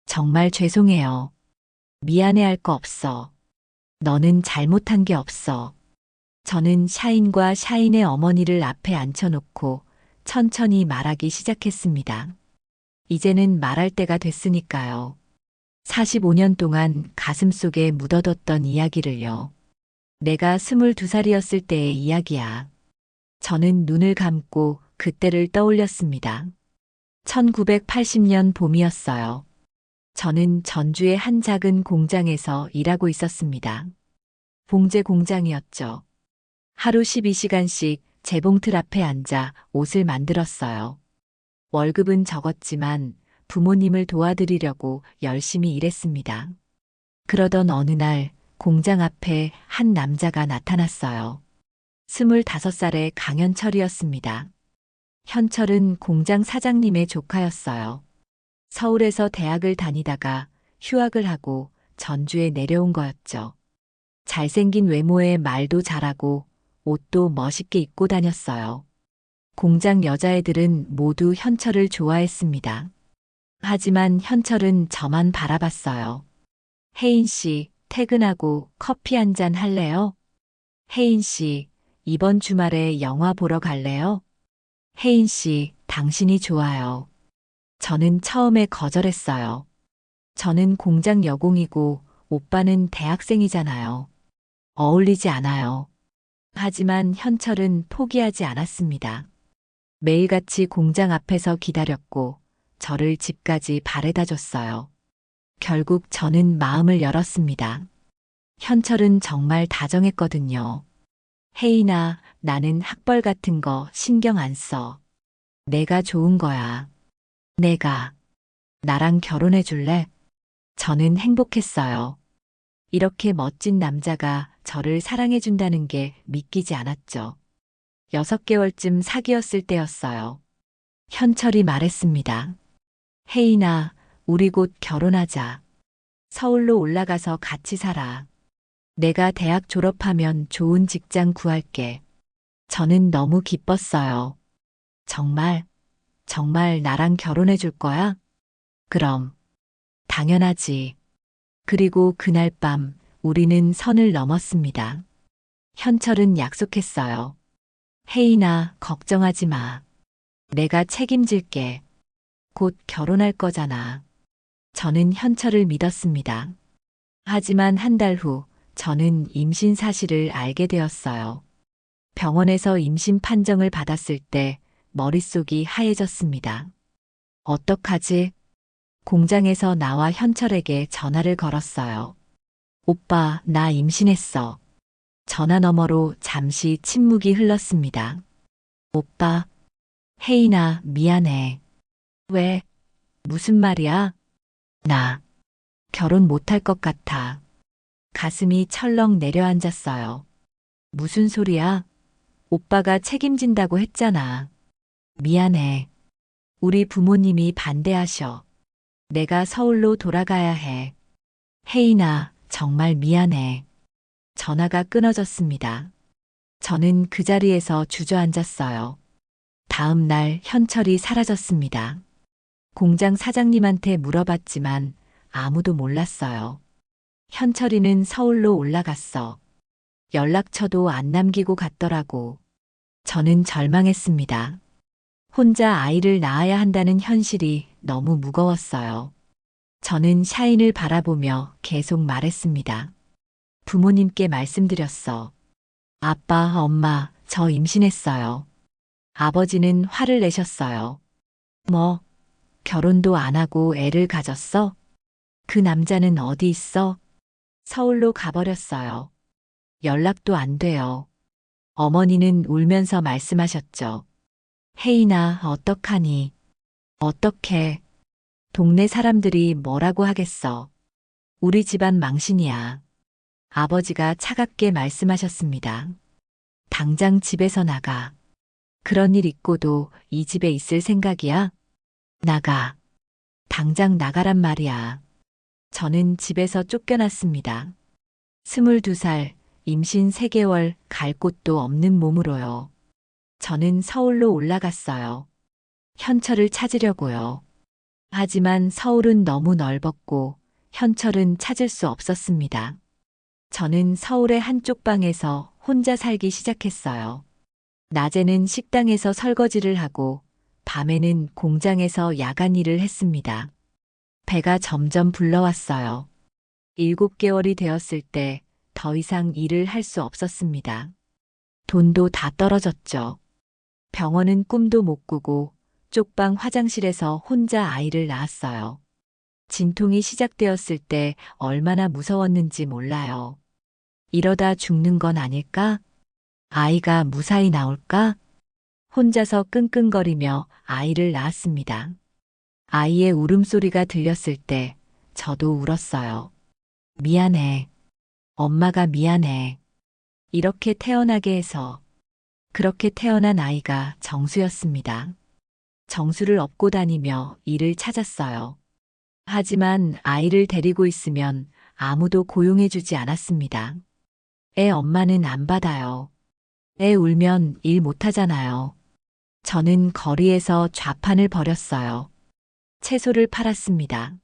정말 죄송해요. 미안해할 거 없어. 너는 잘못한 게 없어. 저는 샤인과 샤인의 어머니를 앞에 앉혀놓고 천천히 말하기 시작했습니다. 이제는 말할 때가 됐으니까요. 45년 동안 가슴속에 묻어뒀던 이야기를요. 내가 22살이었을 때의 이야기야. 저는 눈을 감고 그때를 떠올렸습니다. 1980년 봄이었어요. 저는 전주의 한 작은 공장에서 일하고 있었습니다. 봉제 공장이었죠. 하루 12시간씩 재봉틀 앞에 앉아 옷을 만들었어요. 월급은 적었지만 부모님을 도와드리려고 열심히 일했습니다. 그러던 어느 날 공장 앞에 한 남자가 나타났어요. 25살의 강현철이었습니다. 현철은 공장 사장님의 조카였어요. 서울에서 대학을 다니다가 휴학을 하고 전주에 내려온 거였죠. 잘생긴 외모에 말도 잘하고 옷도 멋있게 입고 다녔어요. 공장 여자애들은 모두 현철을 좋아했습니다. 하지만 현철은 저만 바라봤어요. 혜인 씨, 퇴근하고 커피 한 잔 할래요? 혜인 씨, 이번 주말에 영화 보러 갈래요? 혜인 씨, 당신이 좋아요. 저는 처음에 거절했어요. 저는 공장 여공이고 오빠는 대학생이잖아요. 어울리지 않아요. 하지만 현철은 포기하지 않았습니다. 매일같이 공장 앞에서 기다렸고 저를 집까지 바래다 줬어요. 결국 저는 마음을 열었습니다. 현철은 정말 다정했거든요. 혜인아, 나는 학벌 같은 거 신경 안 써. 내가 좋은 거야. 나랑 결혼해 줄래? 저는 행복했어요. 이렇게 멋진 남자가 저를 사랑해 준다는 게 믿기지 않았죠. 6개월쯤 사귀었을 때였어요. 현철이 말했습니다. 혜인아, 우리 곧 결혼하자. 서울로 올라가서 같이 살아. 내가 대학 졸업하면 좋은 직장 구할게. 저는 너무 기뻤어요. 정말, 정말 나랑 결혼해 줄 거야? 그럼, 당연하지. 그리고 그날 밤 우리는 선을 넘었습니다. 현철은 약속했어요. 혜인아, 걱정하지 마. 내가 책임질게. 곧 결혼할 거잖아. 저는 현철을 믿었습니다. 하지만 한 달 후 저는 임신 사실을 알게 되었어요. 병원에서 임신 판정을 받았을 때 머릿속이 하얘졌습니다. 어떡하지? 공장에서 나와 현철에게 전화를 걸었어요. 오빠, 나 임신했어. 전화 너머로 잠시 침묵이 흘렀습니다. 오빠, 혜인아, 미안해. 왜? 무슨 말이야? 나 결혼 못할 것 같아. 가슴이 철렁 내려앉았어요. 무슨 소리야? 오빠가 책임진다고 했잖아. 미안해. 우리 부모님이 반대하셔. 내가 서울로 돌아가야 해. 혜인아, 정말 미안해. 전화가 끊어졌습니다. 저는 그 자리에서 주저앉았어요. 다음 날 현철이 사라졌습니다. 공장 사장님한테 물어봤지만 아무도 몰랐어요. 현철이는 서울로 올라갔어. 연락처도 안 남기고 갔더라고. 저는 절망했습니다. 혼자 아이를 낳아야 한다는 현실이 너무 무거웠어요. 저는 샤인을 바라보며 계속 말했습니다. 부모님께 말씀드렸어. 아빠, 엄마, 저 임신했어요. 아버지는 화를 내셨어요. 뭐, 결혼도 안 하고 애를 가졌어? 그 남자는 어디 있어? 서울로 가버렸어요. 연락도 안 돼요. 어머니는 울면서 말씀하셨죠. 혜인아, 어떡하니? 어떡해. 동네 사람들이 뭐라고 하겠어. 우리 집안 망신이야. 아버지가 차갑게 말씀하셨습니다. 당장 집에서 나가. 그런 일 있고도 이 집에 있을 생각이야? 나가. 당장 나가란 말이야. 저는 집에서 쫓겨났습니다. 22살, 임신 3개월, 갈 곳도 없는 몸으로요. 저는 서울로 올라갔어요. 현철을 찾으려고요. 하지만 서울은 너무 넓었고 현철은 찾을 수 없었습니다. 저는 서울의 한쪽 방에서 혼자 살기 시작했어요. 낮에는 식당에서 설거지를 하고 밤에는 공장에서 야간 일을 했습니다. 배가 점점 불러왔어요. 7개월이 되었을 때 더 이상 일을 할 수 없었습니다. 돈도 다 떨어졌죠. 병원은 꿈도 못 꾸고 쪽방 화장실에서 혼자 아이를 낳았어요. 진통이 시작되었을 때 얼마나 무서웠는지 몰라요. 이러다 죽는 건 아닐까? 아이가 무사히 나올까? 혼자서 끙끙거리며 아이를 낳았습니다. 아이의 울음소리가 들렸을 때 저도 울었어요. 미안해. 엄마가 미안해. 이렇게 태어나게 해서. 그렇게 태어난 아이가 정수였습니다. 정수를 업고 다니며 일을 찾았어요. 하지만 아이를 데리고 있으면 아무도 고용해주지 않았습니다. 애 엄마는 안 받아요. 애 울면 일 못하잖아요. 저는 거리에서 좌판을 벌였어요. 채소를 팔았습니다.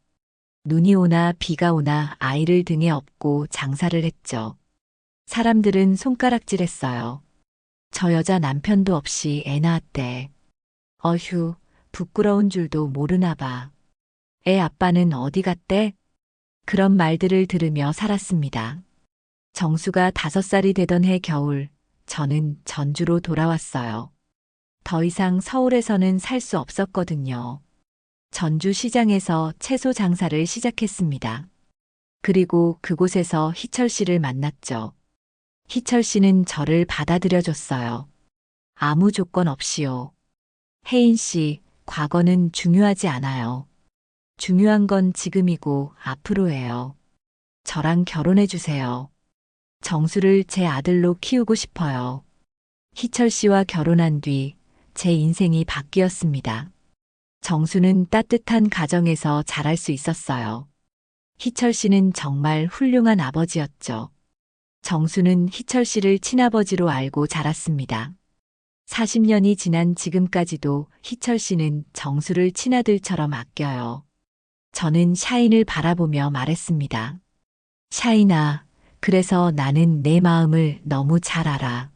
눈이 오나 비가 오나 아이를 등에 업고 장사를 했죠. 사람들은 손가락질했어요. 저 여자 남편도 없이 애 낳았대. 어휴, 부끄러운 줄도 모르나 봐. 애 아빠는 어디 갔대? 그런 말들을 들으며 살았습니다. 정수가 5살이 되던 해 겨울, 저는 전주로 돌아왔어요. 더 이상 서울에서는 살 수 없었거든요. 전주 시장에서 채소 장사를 시작했습니다. 그리고 그곳에서 희철 씨를 만났죠. 희철 씨는 저를 받아들여줬어요. 아무 조건 없이요. 혜인 씨, 과거는 중요하지 않아요. 중요한 건 지금이고 앞으로예요. 저랑 결혼해 주세요. 정수를 제 아들로 키우고 싶어요. 희철 씨와 결혼한 뒤 제 인생이 바뀌었습니다. 정수는 따뜻한 가정에서 자랄 수 있었어요. 희철 씨는 정말 훌륭한 아버지였죠. 정수는 희철 씨를 친아버지로 알고 자랐습니다. 40년이 지난 지금까지도 희철 씨는 정수를 친아들처럼 아껴요. 저는 샤인을 바라보며 말했습니다. 샤인아, 그래서 나는 내 마음을 너무 잘 알아.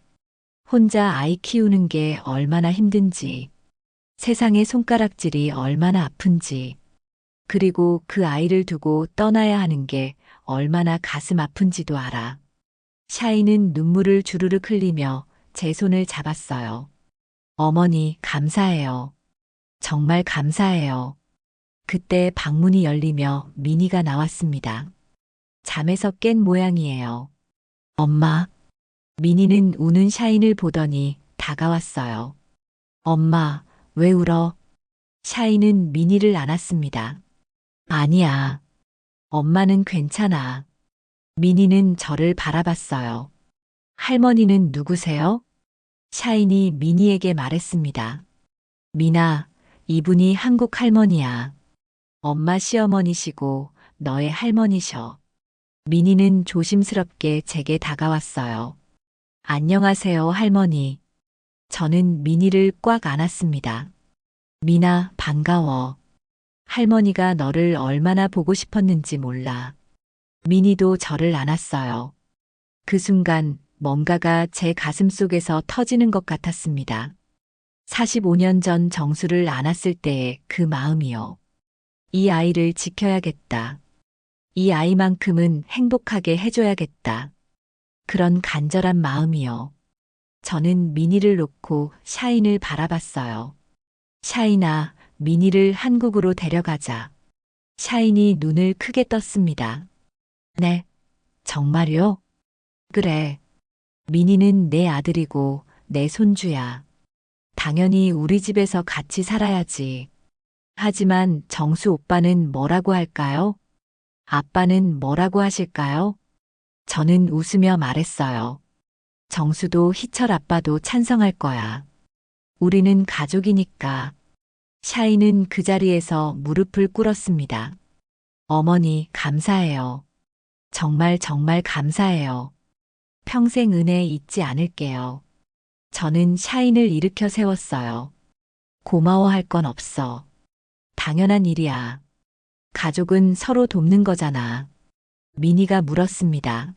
혼자 아이 키우는 게 얼마나 힘든지, 세상의 손가락질이 얼마나 아픈지, 그리고 그 아이를 두고 떠나야 하는 게 얼마나 가슴 아픈지도 알아. 샤인은 눈물을 주르륵 흘리며 제 손을 잡았어요. 어머니, 감사해요. 정말 감사해요. 그때 방문이 열리며 미니가 나왔습니다. 잠에서 깬 모양이에요. 엄마. 미니는 우는 샤인을 보더니 다가왔어요. 엄마, 왜 울어? 샤인은 미니를 안았습니다. 아니야. 엄마는 괜찮아. 미니는 저를 바라봤어요. 할머니는 누구세요? 샤인이 미니에게 말했습니다. 미나, 이분이 한국 할머니야. 엄마 시어머니시고 너의 할머니셔. 미니는 조심스럽게 제게 다가왔어요. 안녕하세요, 할머니. 저는 미니를 꽉 안았습니다. 미나, 반가워. 할머니가 너를 얼마나 보고 싶었는지 몰라. 미니도 저를 안았어요. 그 순간 뭔가가 제 가슴 속에서 터지는 것 같았습니다. 45년 전 정수를 안았을 때의 그 마음이요. 이 아이를 지켜야겠다. 이 아이만큼은 행복하게 해줘야겠다. 그런 간절한 마음이요. 저는 미니를 놓고 샤인을 바라봤어요. 샤인아, 미니를 한국으로 데려가자. 샤인이 눈을 크게 떴습니다. 네, 정말요? 그래. 미니는 내 아들이고 내 손주야. 당연히 우리 집에서 같이 살아야지. 하지만 정수 오빠는 뭐라고 할까요? 아빠는 뭐라고 하실까요? 저는 웃으며 말했어요. 정수도 희철 아빠도 찬성할 거야. 우리는 가족이니까. 샤이는 그 자리에서 무릎을 꿇었습니다. 어머니, 감사해요. 정말 정말 감사해요. 평생 은혜 잊지 않을게요. 저는 샤인을 일으켜 세웠어요. 고마워할 건 없어. 당연한 일이야. 가족은 서로 돕는 거잖아. 미니가 물었습니다.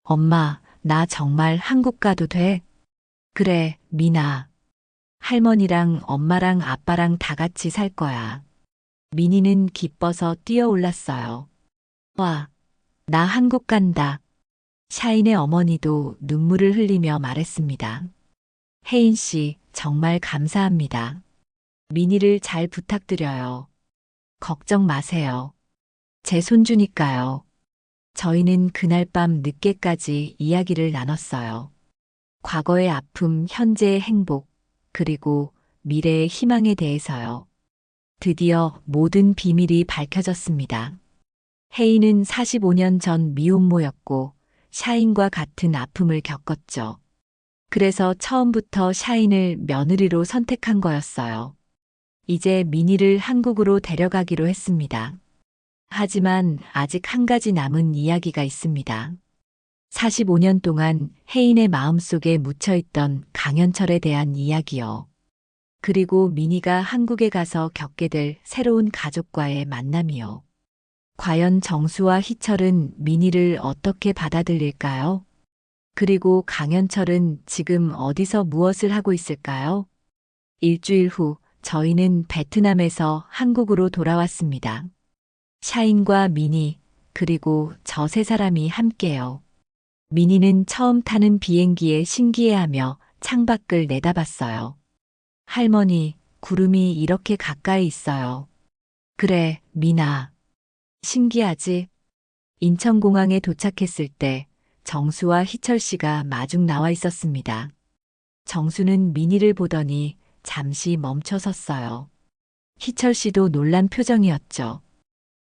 엄마, 나 정말 한국 가도 돼? 그래, 미나. 할머니랑 엄마랑 아빠랑 다 같이 살 거야. 미니는 기뻐서 뛰어올랐어요. 와, 나 한국 간다. 샤인의 어머니도 눈물을 흘리며 말했습니다. 혜인 씨, 정말 감사합니다. 미니를 잘 부탁드려요. 걱정 마세요. 제 손주니까요. 저희는 그날 밤 늦게까지 이야기를 나눴어요. 과거의 아픔, 현재의 행복, 그리고 미래의 희망에 대해서요. 드디어 모든 비밀이 밝혀졌습니다. 혜인은 45년 전 미혼모였고 샤인과 같은 아픔을 겪었죠. 그래서 처음부터 샤인을 며느리로 선택한 거였어요. 이제 미니를 한국으로 데려가기로 했습니다. 하지만 아직 한 가지 남은 이야기가 있습니다. 45년 동안 혜인의 마음속에 묻혀있던 강현철에 대한 이야기요. 그리고 미니가 한국에 가서 겪게 될 새로운 가족과의 만남이요. 과연 정수와 희철은 미니를 어떻게 받아들일까요? 그리고 강현철은 지금 어디서 무엇을 하고 있을까요? 일주일 후 저희는 베트남에서 한국으로 돌아왔습니다. 샤인과 미니, 그리고 저 세 사람이 함께요. 민희는 처음 타는 비행기에 신기해하며 창밖을 내다봤어요. 할머니, 구름이 이렇게 가까이 있어요. 그래, 민아. 신기하지? 인천공항에 도착했을 때 정수와 희철 씨가 마중 나와 있었습니다. 정수는 민희를 보더니 잠시 멈춰 섰어요. 희철 씨도 놀란 표정이었죠.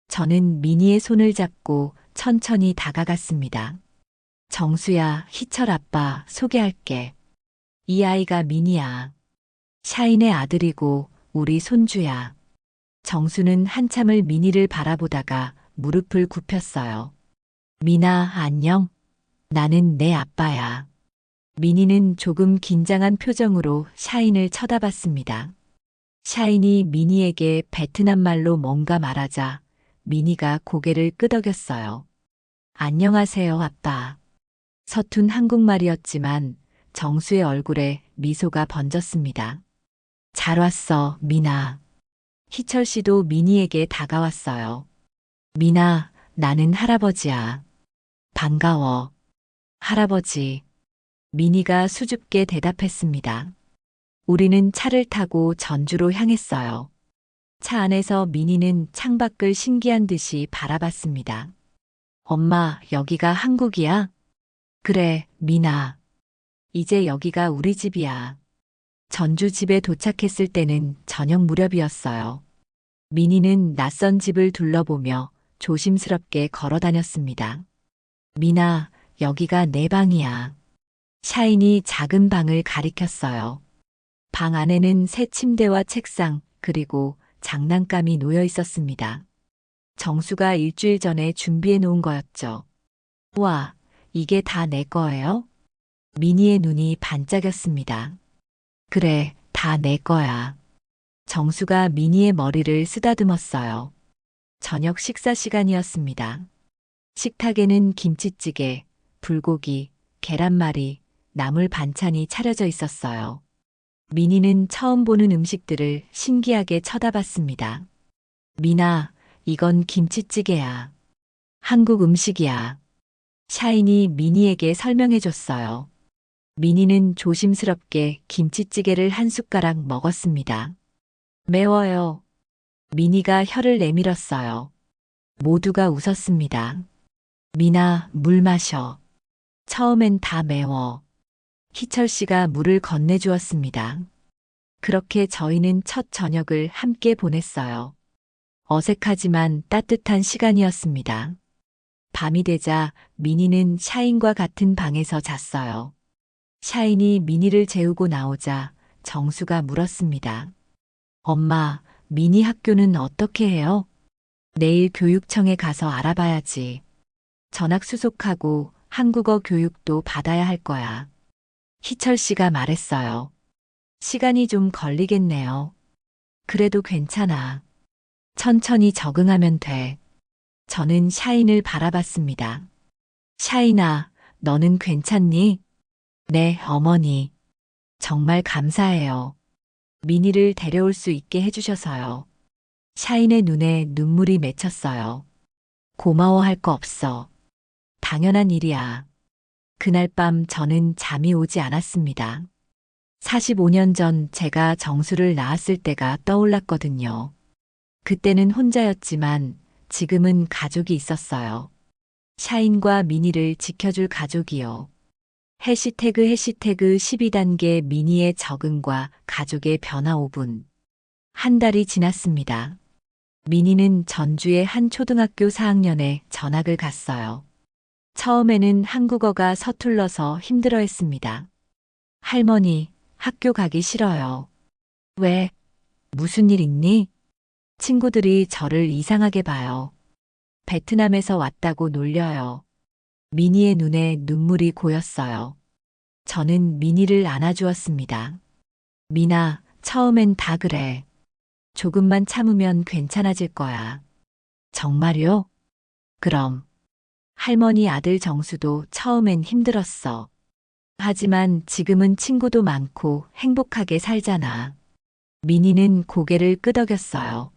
저는 민희의 손을 잡고 천천히 다가갔습니다. 정수야, 희철 아빠 소개할게. 이 아이가 민희야. 샤인의 아들이고 우리 손주야. 정수는 한참을 민희를 바라보다가 무릎을 굽혔어요. 민아, 안녕. 나는 내 아빠야. 민희는 조금 긴장한 표정으로 샤인을 쳐다봤습니다. 샤인이 민희에게 베트남 말로 뭔가 말하자 민희가 고개를 끄덕였어요. 안녕하세요, 아빠. 서툰 한국말이었지만 정수의 얼굴에 미소가 번졌습니다. 잘 왔어, 민아. 희철 씨도 민희에게 다가왔어요. 민아, 나는 할아버지야. 반가워. 할아버지. 민희가 수줍게 대답했습니다. 우리는 차를 타고 전주로 향했어요. 차 안에서 민희는 창밖을 신기한 듯이 바라봤습니다. 엄마, 여기가 한국이야? 그래, 민아. 이제 여기가 우리 집이야. 전주 집에 도착했을 때는 저녁 무렵이었어요. 민희는 낯선 집을 둘러보며 조심스럽게 걸어 다녔습니다. 민아, 여기가 내 방이야. 샤인이 작은 방을 가리켰어요. 방 안에는 새 침대와 책상, 그리고 장난감이 놓여 있었습니다. 정수가 일주일 전에 준비해 놓은 거였죠. 와, 이게 다 내 거예요? 민희의 눈이 반짝였습니다. 그래, 다 내 거야. 정수가 민희의 머리를 쓰다듬었어요. 저녁 식사 시간이었습니다. 식탁에는 김치찌개, 불고기, 계란말이, 나물 반찬이 차려져 있었어요. 민희는 처음 보는 음식들을 신기하게 쳐다봤습니다. 민아, 이건 김치찌개야. 한국 음식이야. 샤인이 민희에게 설명해 줬어요. 민희는 조심스럽게 김치찌개를 한 숟가락 먹었습니다. 매워요. 민희가 혀를 내밀었어요. 모두가 웃었습니다. 민아, 물 마셔. 처음엔 다 매워. 희철 씨가 물을 건네주었습니다. 그렇게 저희는 첫 저녁을 함께 보냈어요. 어색하지만 따뜻한 시간이었습니다. 밤이 되자 민희는 샤인과 같은 방에서 잤어요. 샤인이 민희를 재우고 나오자 정수가 물었습니다. 엄마, 민희 학교는 어떻게 해요? 내일 교육청에 가서 알아봐야지. 전학 수속하고 한국어 교육도 받아야 할 거야. 희철 씨가 말했어요. 시간이 좀 걸리겠네요. 그래도 괜찮아. 천천히 적응하면 돼. 저는 샤인을 바라봤습니다. 샤인아, 너는 괜찮니? 네, 어머니. 정말 감사해요. 민희를 데려올 수 있게 해주셔서요. 샤인의 눈에 눈물이 맺혔어요. 고마워할 거 없어. 당연한 일이야. 그날 밤 저는 잠이 오지 않았습니다. 45년 전 제가 정수를 낳았을 때가 떠올랐거든요. 그때는 혼자였지만 지금은 가족이 있었어요. 샤인과 민희를 지켜줄 가족이요. 해시태그 12단계 민희의 적응과 가족의 변화 5분. 한 달이 지났습니다. 민희는 전주의 한 초등학교 4학년에 전학을 갔어요. 처음에는 한국어가 서툴러서 힘들어했습니다. 할머니, 학교 가기 싫어요. 왜? 무슨 일 있니? 친구들이 저를 이상하게 봐요. 베트남에서 왔다고 놀려요. 민희의 눈에 눈물이 고였어요. 저는 민희를 안아주었습니다. 민아, 처음엔 다 그래. 조금만 참으면 괜찮아질 거야. 정말요? 그럼. 할머니 아들 정수도 처음엔 힘들었어. 하지만 지금은 친구도 많고 행복하게 살잖아. 민희는 고개를 끄덕였어요.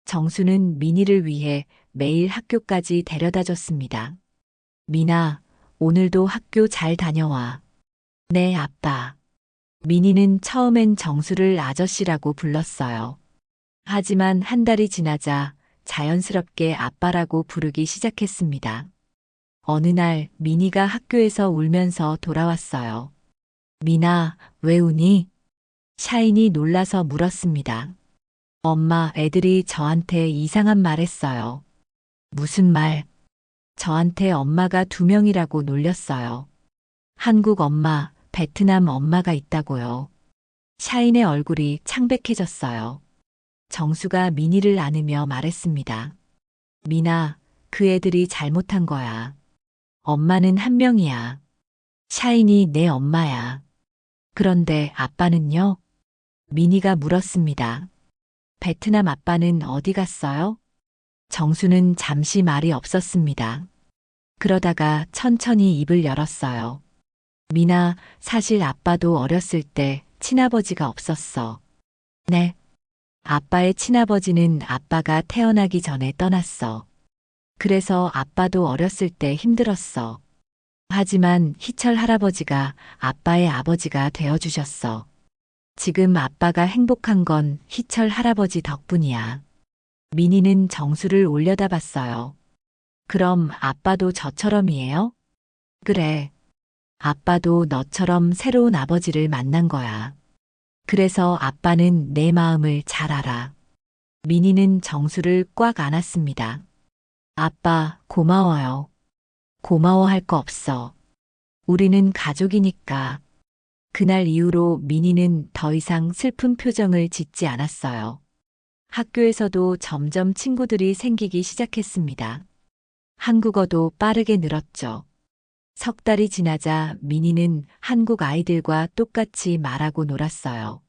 정수는 민희를 위해 매일 학교까지 데려다 줬습니다. 민아, 오늘도 학교 잘 다녀와. 네, 아빠. 민희는 처음엔 정수를 아저씨라고 불렀어요. 하지만 한 달이 지나자 자연스럽게 아빠라고 부르기 시작했습니다. 어느 날 민희가 학교에서 울면서 돌아왔어요. 미나, 왜 우니? 샤인이 놀라서 물었습니다. 엄마, 애들이 저한테 이상한 말 했어요. 무슨 말? 저한테 엄마가 두 명이라고 놀렸어요. 한국 엄마, 베트남 엄마가 있다고요. 샤인의 얼굴이 창백해졌어요. 정수가 민희를 안으며 말했습니다. 미나, 그 애들이 잘못한 거야. 엄마는 한 명이야. 샤인이 내 엄마야. 그런데 아빠는요? 민희가 물었습니다. 베트남 아빠는 어디 갔어요? 정수는 잠시 말이 없었습니다. 그러다가 천천히 입을 열었어요. 미나, 사실 아빠도 어렸을 때 친아버지가 없었어. 네. 아빠의 친아버지는 아빠가 태어나기 전에 떠났어. 그래서 아빠도 어렸을 때 힘들었어. 하지만 희철 할아버지가 아빠의 아버지가 되어주셨어. 지금 아빠가 행복한 건 희철 할아버지 덕분이야. 민희는 정수를 올려다봤어요. 그럼 아빠도 저처럼이에요? 그래. 아빠도 너처럼 새로운 아버지를 만난 거야. 그래서 아빠는 내 마음을 잘 알아. 민희는 정수를 꽉 안았습니다. 아빠, 고마워요. 고마워할 거 없어. 우리는 가족이니까. 그날 이후로 민희는 더 이상 슬픈 표정을 짓지 않았어요. 학교에서도 점점 친구들이 생기기 시작했습니다. 한국어도 빠르게 늘었죠. 석 달이 지나자 민희는 한국 아이들과 똑같이 말하고 놀았어요.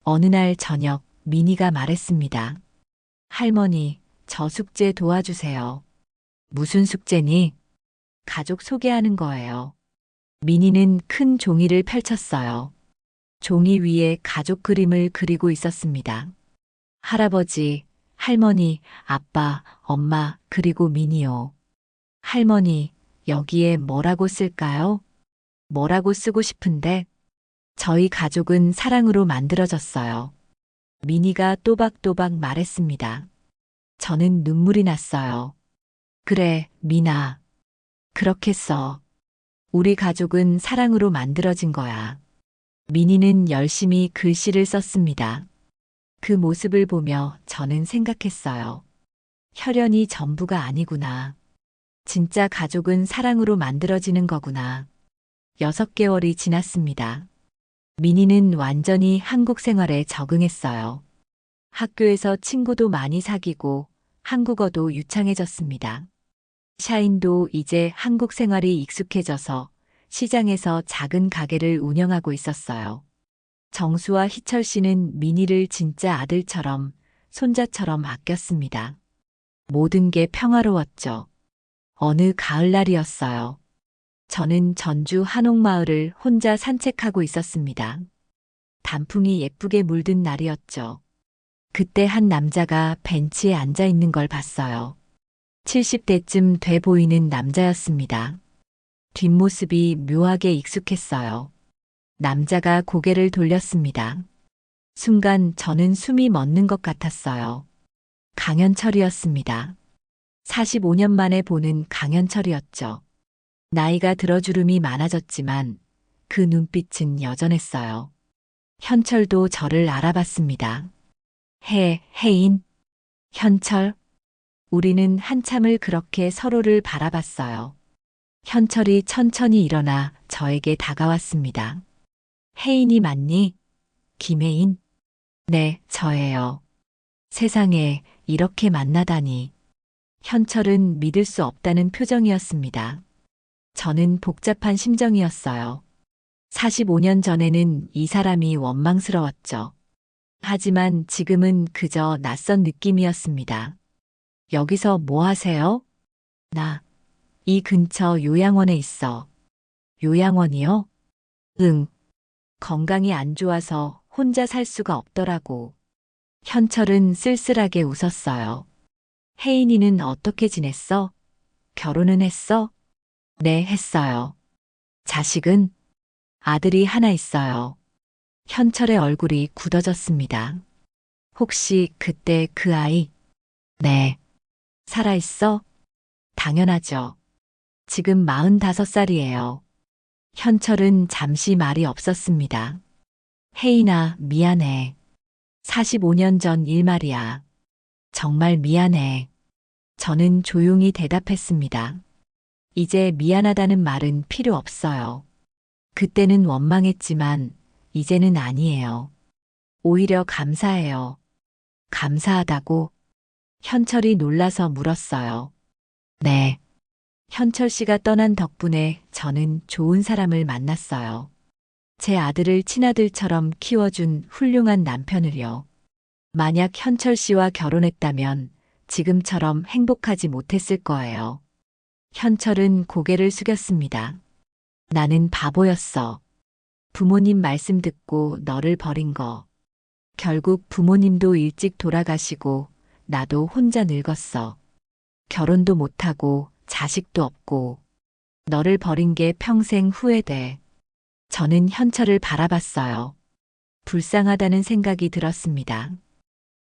어느 날 저녁 민희가 말했습니다. 할머니, 저 숙제 도와주세요. 무슨 숙제니? 가족 소개하는 거예요. 민희는 큰 종이를 펼쳤어요. 종이 위에 가족 그림을 그리고 있었습니다. 할아버지, 할머니, 아빠, 엄마, 그리고 민희요. 할머니, 여기에 뭐라고 쓸까요? 뭐라고 쓰고 싶은데? 저희 가족은 사랑으로 만들어졌어요. 민희가 또박또박 말했습니다. 저는 눈물이 났어요. 그래, 미나. 그렇게 써. 우리 가족은 사랑으로 만들어진 거야. 민희는 열심히 글씨를 썼습니다. 그 모습을 보며 저는 생각했어요. 혈연이 전부가 아니구나. 진짜 가족은 사랑으로 만들어지는 거구나. 6개월이 지났습니다. 민희는 완전히 한국 생활에 적응했어요. 학교에서 친구도 많이 사귀고 한국어도 유창해졌습니다. 샤인도 이제 한국 생활이 익숙해져서 시장에서 작은 가게를 운영하고 있었어요. 정수와 희철 씨는 민희를 진짜 아들처럼, 손자처럼 아꼈습니다. 모든 게 평화로웠죠. 어느 가을날이었어요. 저는 전주 한옥마을을 혼자 산책하고 있었습니다. 단풍이 예쁘게 물든 날이었죠. 그때 한 남자가 벤치에 앉아 있는 걸 봤어요. 70대쯤 돼 보이는 남자였습니다. 뒷모습이 묘하게 익숙했어요. 남자가 고개를 돌렸습니다. 순간 저는 숨이 멎는 것 같았어요. 강현철이었습니다. 45년 만에 보는 강현철이었죠. 나이가 들어 주름이 많아졌지만 그 눈빛은 여전했어요. 현철도 저를 알아봤습니다. 혜인, 현철. 우리는 한참을 그렇게 서로를 바라봤어요. 현철이 천천히 일어나 저에게 다가왔습니다. 혜인이 맞니? 김혜인? 네, 저예요. 세상에 이렇게 만나다니. 현철은 믿을 수 없다는 표정이었습니다. 저는 복잡한 심정이었어요. 45년 전에는 이 사람이 원망스러웠죠. 하지만 지금은 그저 낯선 느낌이었습니다. 여기서 뭐 하세요? 이 근처 요양원에 있어. 요양원이요? 응. 건강이 안 좋아서 혼자 살 수가 없더라고. 현철은 쓸쓸하게 웃었어요. 혜인이는 어떻게 지냈어? 결혼은 했어? 네, 했어요. 자식은? 아들이 하나 있어요. 현철의 얼굴이 굳어졌습니다. 혹시 그때 그 아이? 네. 살아있어? 당연하죠. 지금 45살이에요. 현철은 잠시 말이 없었습니다. 혜인아, 미안해. 45년 전 일 말이야. 정말 미안해. 저는 조용히 대답했습니다. 이제 미안하다는 말은 필요 없어요. 그때는 원망했지만 이제는 아니에요. 오히려 감사해요. 감사하다고? 현철이 놀라서 물었어요. 네. 현철 씨가 떠난 덕분에 저는 좋은 사람을 만났어요. 제 아들을 친아들처럼 키워준 훌륭한 남편을요. 만약 현철 씨와 결혼했다면 지금처럼 행복하지 못했을 거예요. 현철은 고개를 숙였습니다. 나는 바보였어. 부모님 말씀 듣고 너를 버린 거. 결국 부모님도 일찍 돌아가시고 나도 혼자 늙었어. 결혼도 못하고 자식도 없고 너를 버린 게 평생 후회돼. 저는 현철을 바라봤어요. 불쌍하다는 생각이 들었습니다.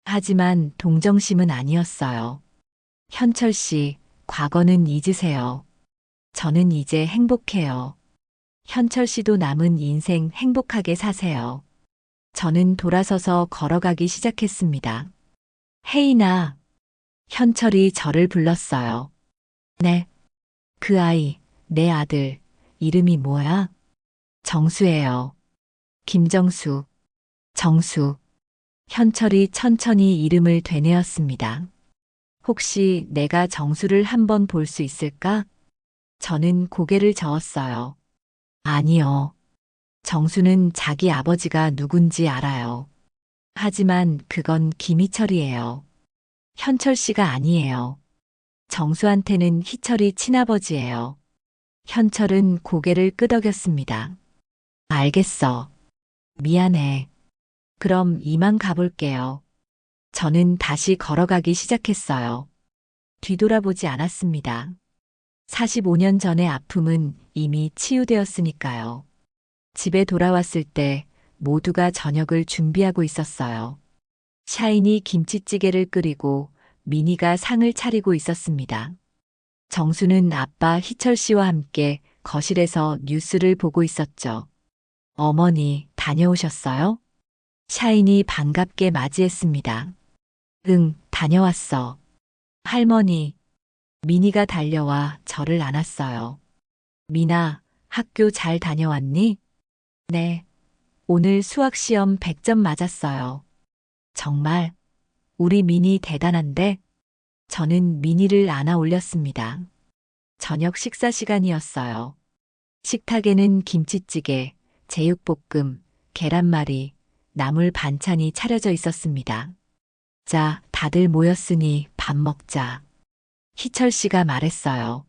하지만 동정심은 아니었어요. 현철 씨, 과거는 잊으세요. 저는 이제 행복해요. 현철 씨도 남은 인생 행복하게 사세요. 저는 돌아서서 걸어가기 시작했습니다. 혜인아, 현철이 저를 불렀어요. 네, 그 아이, 내 아들, 이름이 뭐야? 정수예요. 김정수, 정수. 현철이 천천히 이름을 되뇌었습니다. 혹시 내가 정수를 한번 볼 수 있을까? 저는 고개를 저었어요. 아니요. 정수는 자기 아버지가 누군지 알아요. 하지만 그건 김희철이에요. 현철 씨가 아니에요. 정수한테는 희철이 친아버지예요. 현철은 고개를 끄덕였습니다. 알겠어. 미안해. 그럼 이만 가볼게요. 저는 다시 걸어가기 시작했어요. 뒤돌아보지 않았습니다. 45년 전의 아픔은 이미 치유되었으니까요. 집에 돌아왔을 때 모두가 저녁을 준비하고 있었어요. 샤인이 김치찌개를 끓이고 미니가 상을 차리고 있었습니다. 정수는 아빠 희철 씨와 함께 거실에서 뉴스를 보고 있었죠. 어머니, 다녀오셨어요? 샤인이 반갑게 맞이했습니다. 응, 다녀왔어. 할머니, 미니가 달려와 저를 안았어요. 미나, 학교 잘 다녀왔니? 네. 오늘 수학시험 100점 맞았어요. 정말, 우리 미니 대단한데? 저는 미니를 안아 올렸습니다. 저녁 식사 시간이었어요. 식탁에는 김치찌개, 제육볶음, 계란말이, 나물 반찬이 차려져 있었습니다. 자, 다들 모였으니 밥 먹자. 희철 씨가 말했어요.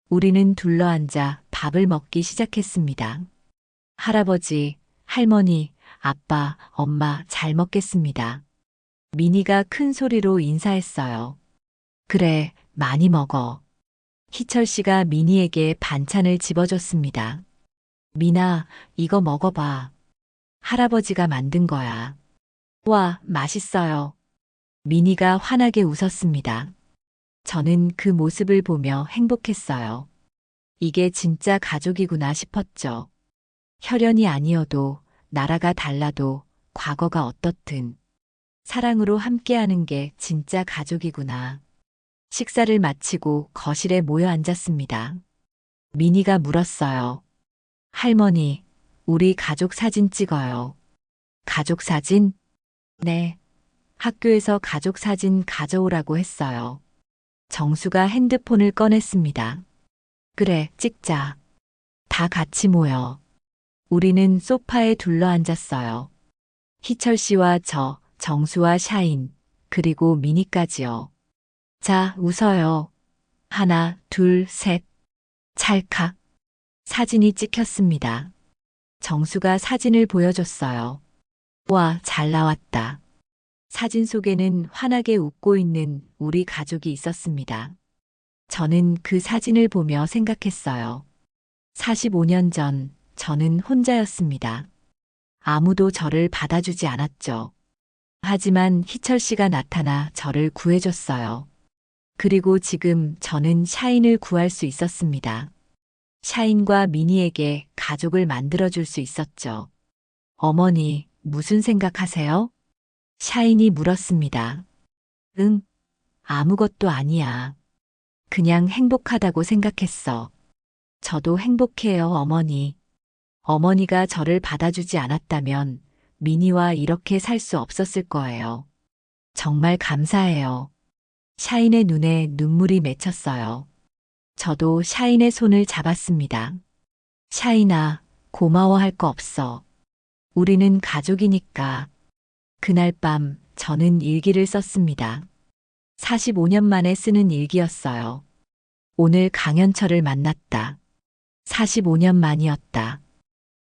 우리는 둘러앉아 밥을 먹기 시작했습니다. 할아버지, 할머니, 아빠, 엄마 잘 먹겠습니다. 미니가 큰 소리로 인사했어요. 그래, 많이 먹어. 희철 씨가 미니에게 반찬을 집어줬습니다. 미나, 이거 먹어봐. 할아버지가 만든 거야. 와, 맛있어요. 미니가 환하게 웃었습니다. 저는 그 모습을 보며 행복했어요. 이게 진짜 가족이구나 싶었죠. 혈연이 아니어도, 나라가 달라도, 과거가 어떻든, 사랑으로 함께하는 게 진짜 가족이구나. 식사를 마치고 거실에 모여 앉았습니다. 미니가 물었어요. 할머니, 우리 가족 사진 찍어요. 가족 사진? 네. 학교에서 가족 사진 가져오라고 했어요. 정수가 핸드폰을 꺼냈습니다. 그래, 찍자. 다 같이 모여. 우리는 소파에 둘러앉았어요. 희철 씨와 저, 정수와 샤인, 그리고 미니까지요. 자, 웃어요. 하나, 둘, 셋. 찰칵. 사진이 찍혔습니다. 정수가 사진을 보여줬어요. 와, 잘 나왔다. 사진 속에는 환하게 웃고 있는 우리 가족이 있었습니다. 저는 그 사진을 보며 생각했어요. 45년 전 저는 혼자였습니다. 아무도 저를 받아주지 않았죠. 하지만 희철 씨가 나타나 저를 구해줬어요. 그리고 지금 저는 샤인을 구할 수 있었습니다. 샤인과 미니에게 가족을 만들어줄 수 있었죠. 어머니, 무슨 생각하세요? 샤인이 물었습니다. 응, 아무것도 아니야. 그냥 행복하다고 생각했어. 저도 행복해요, 어머니. 어머니가 저를 받아주지 않았다면 미니와 이렇게 살 수 없었을 거예요. 정말 감사해요. 샤인의 눈에 눈물이 맺혔어요. 저도 샤인의 손을 잡았습니다. 샤인아, 고마워할 거 없어. 우리는 가족이니까. 그날 밤 저는 일기를 썼습니다. 45년 만에 쓰는 일기였어요. 오늘 강현철을 만났다. 45년 만이었다.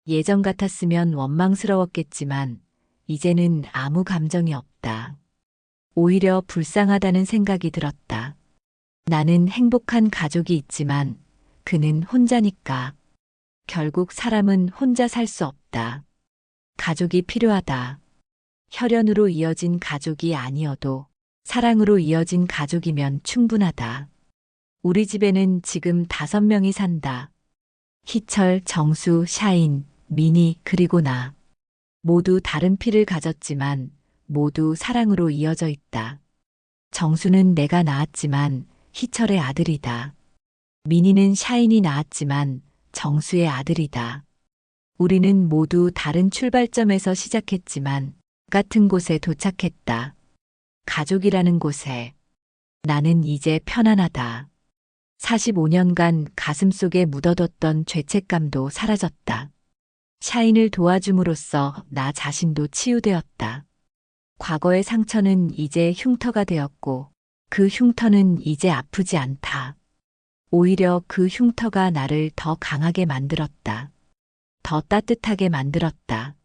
예전 같았으면 원망스러웠겠지만 이제는 아무 감정이 없다. 오히려 불쌍하다는 생각이 들었다. 나는 행복한 가족이 있지만 그는 혼자니까. 결국 사람은 혼자 살 수 없다. 가족이 필요하다. 혈연으로 이어진 가족이 아니어도 사랑으로 이어진 가족이면 충분하다. 우리 집에는 지금 5명이 산다. 희철, 정수, 샤인, 미니, 그리고 나. 모두 다른 피를 가졌지만 모두 사랑으로 이어져 있다. 정수는 내가 낳았지만 희철의 아들이다. 미니는 샤인이 낳았지만 정수의 아들이다. 우리는 모두 다른 출발점에서 시작했지만 같은 곳에 도착했다. 가족이라는 곳에. 나는 이제 편안하다. 45년간 가슴속에 묻어뒀던 죄책감도 사라졌다. 샤인을 도와줌으로써 나 자신도 치유되었다. 과거의 상처는 이제 흉터가 되었고 그 흉터는 이제 아프지 않다. 오히려 그 흉터가 나를 더 강하게 만들었다. 더 따뜻하게 만들었다.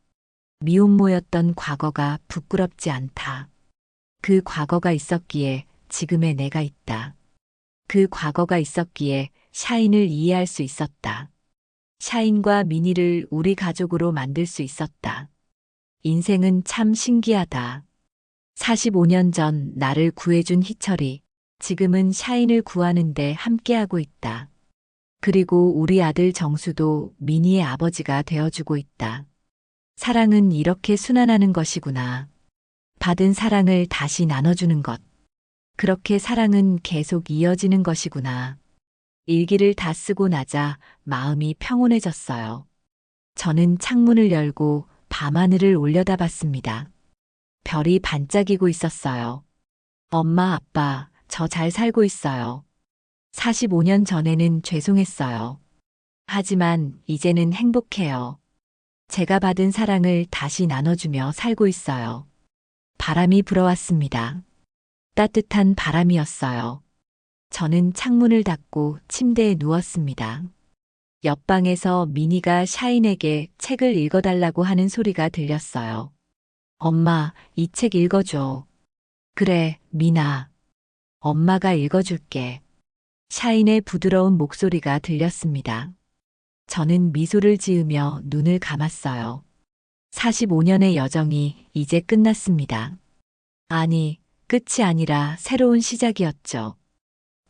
미움모였던 과거가 부끄럽지 않다. 그 과거가 있었기에 지금의 내가 있다. 그 과거가 있었기에 샤인을 이해할 수 있었다. 샤인과 미니를 우리 가족으로 만들 수 있었다. 인생은 참 신기하다. 45년 전 나를 구해준 희철이 지금은 샤인을 구하는데 함께하고 있다. 그리고 우리 아들 정수도 미니의 아버지가 되어주고 있다. 사랑은 이렇게 순환하는 것이구나. 받은 사랑을 다시 나눠주는 것. 그렇게 사랑은 계속 이어지는 것이구나. 일기를 다 쓰고 나자 마음이 평온해졌어요. 저는 창문을 열고 밤하늘을 올려다봤습니다. 별이 반짝이고 있었어요. 엄마, 아빠, 저 잘 살고 있어요. 45년 전에는 죄송했어요. 하지만 이제는 행복해요. 제가 받은 사랑을 다시 나눠주며 살고 있어요. 바람이 불어왔습니다. 따뜻한 바람이었어요. 저는 창문을 닫고 침대에 누웠습니다. 옆방에서 미니가 샤인에게 책을 읽어달라고 하는 소리가 들렸어요. 엄마, 이 책 읽어줘. 그래, 미나. 엄마가 읽어줄게. 샤인의 부드러운 목소리가 들렸습니다. 저는 미소를 지으며 눈을 감았어요. 45년의 여정이 이제 끝났습니다. 아니, 끝이 아니라 새로운 시작이었죠.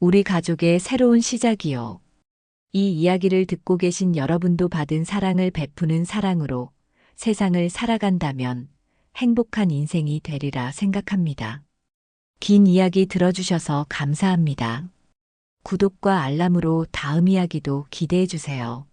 우리 가족의 새로운 시작이요. 이 이야기를 듣고 계신 여러분도 받은 사랑을 베푸는 사랑으로 세상을 살아간다면 행복한 인생이 되리라 생각합니다. 긴 이야기 들어주셔서 감사합니다. 구독과 알람으로 다음 이야기도 기대해 주세요.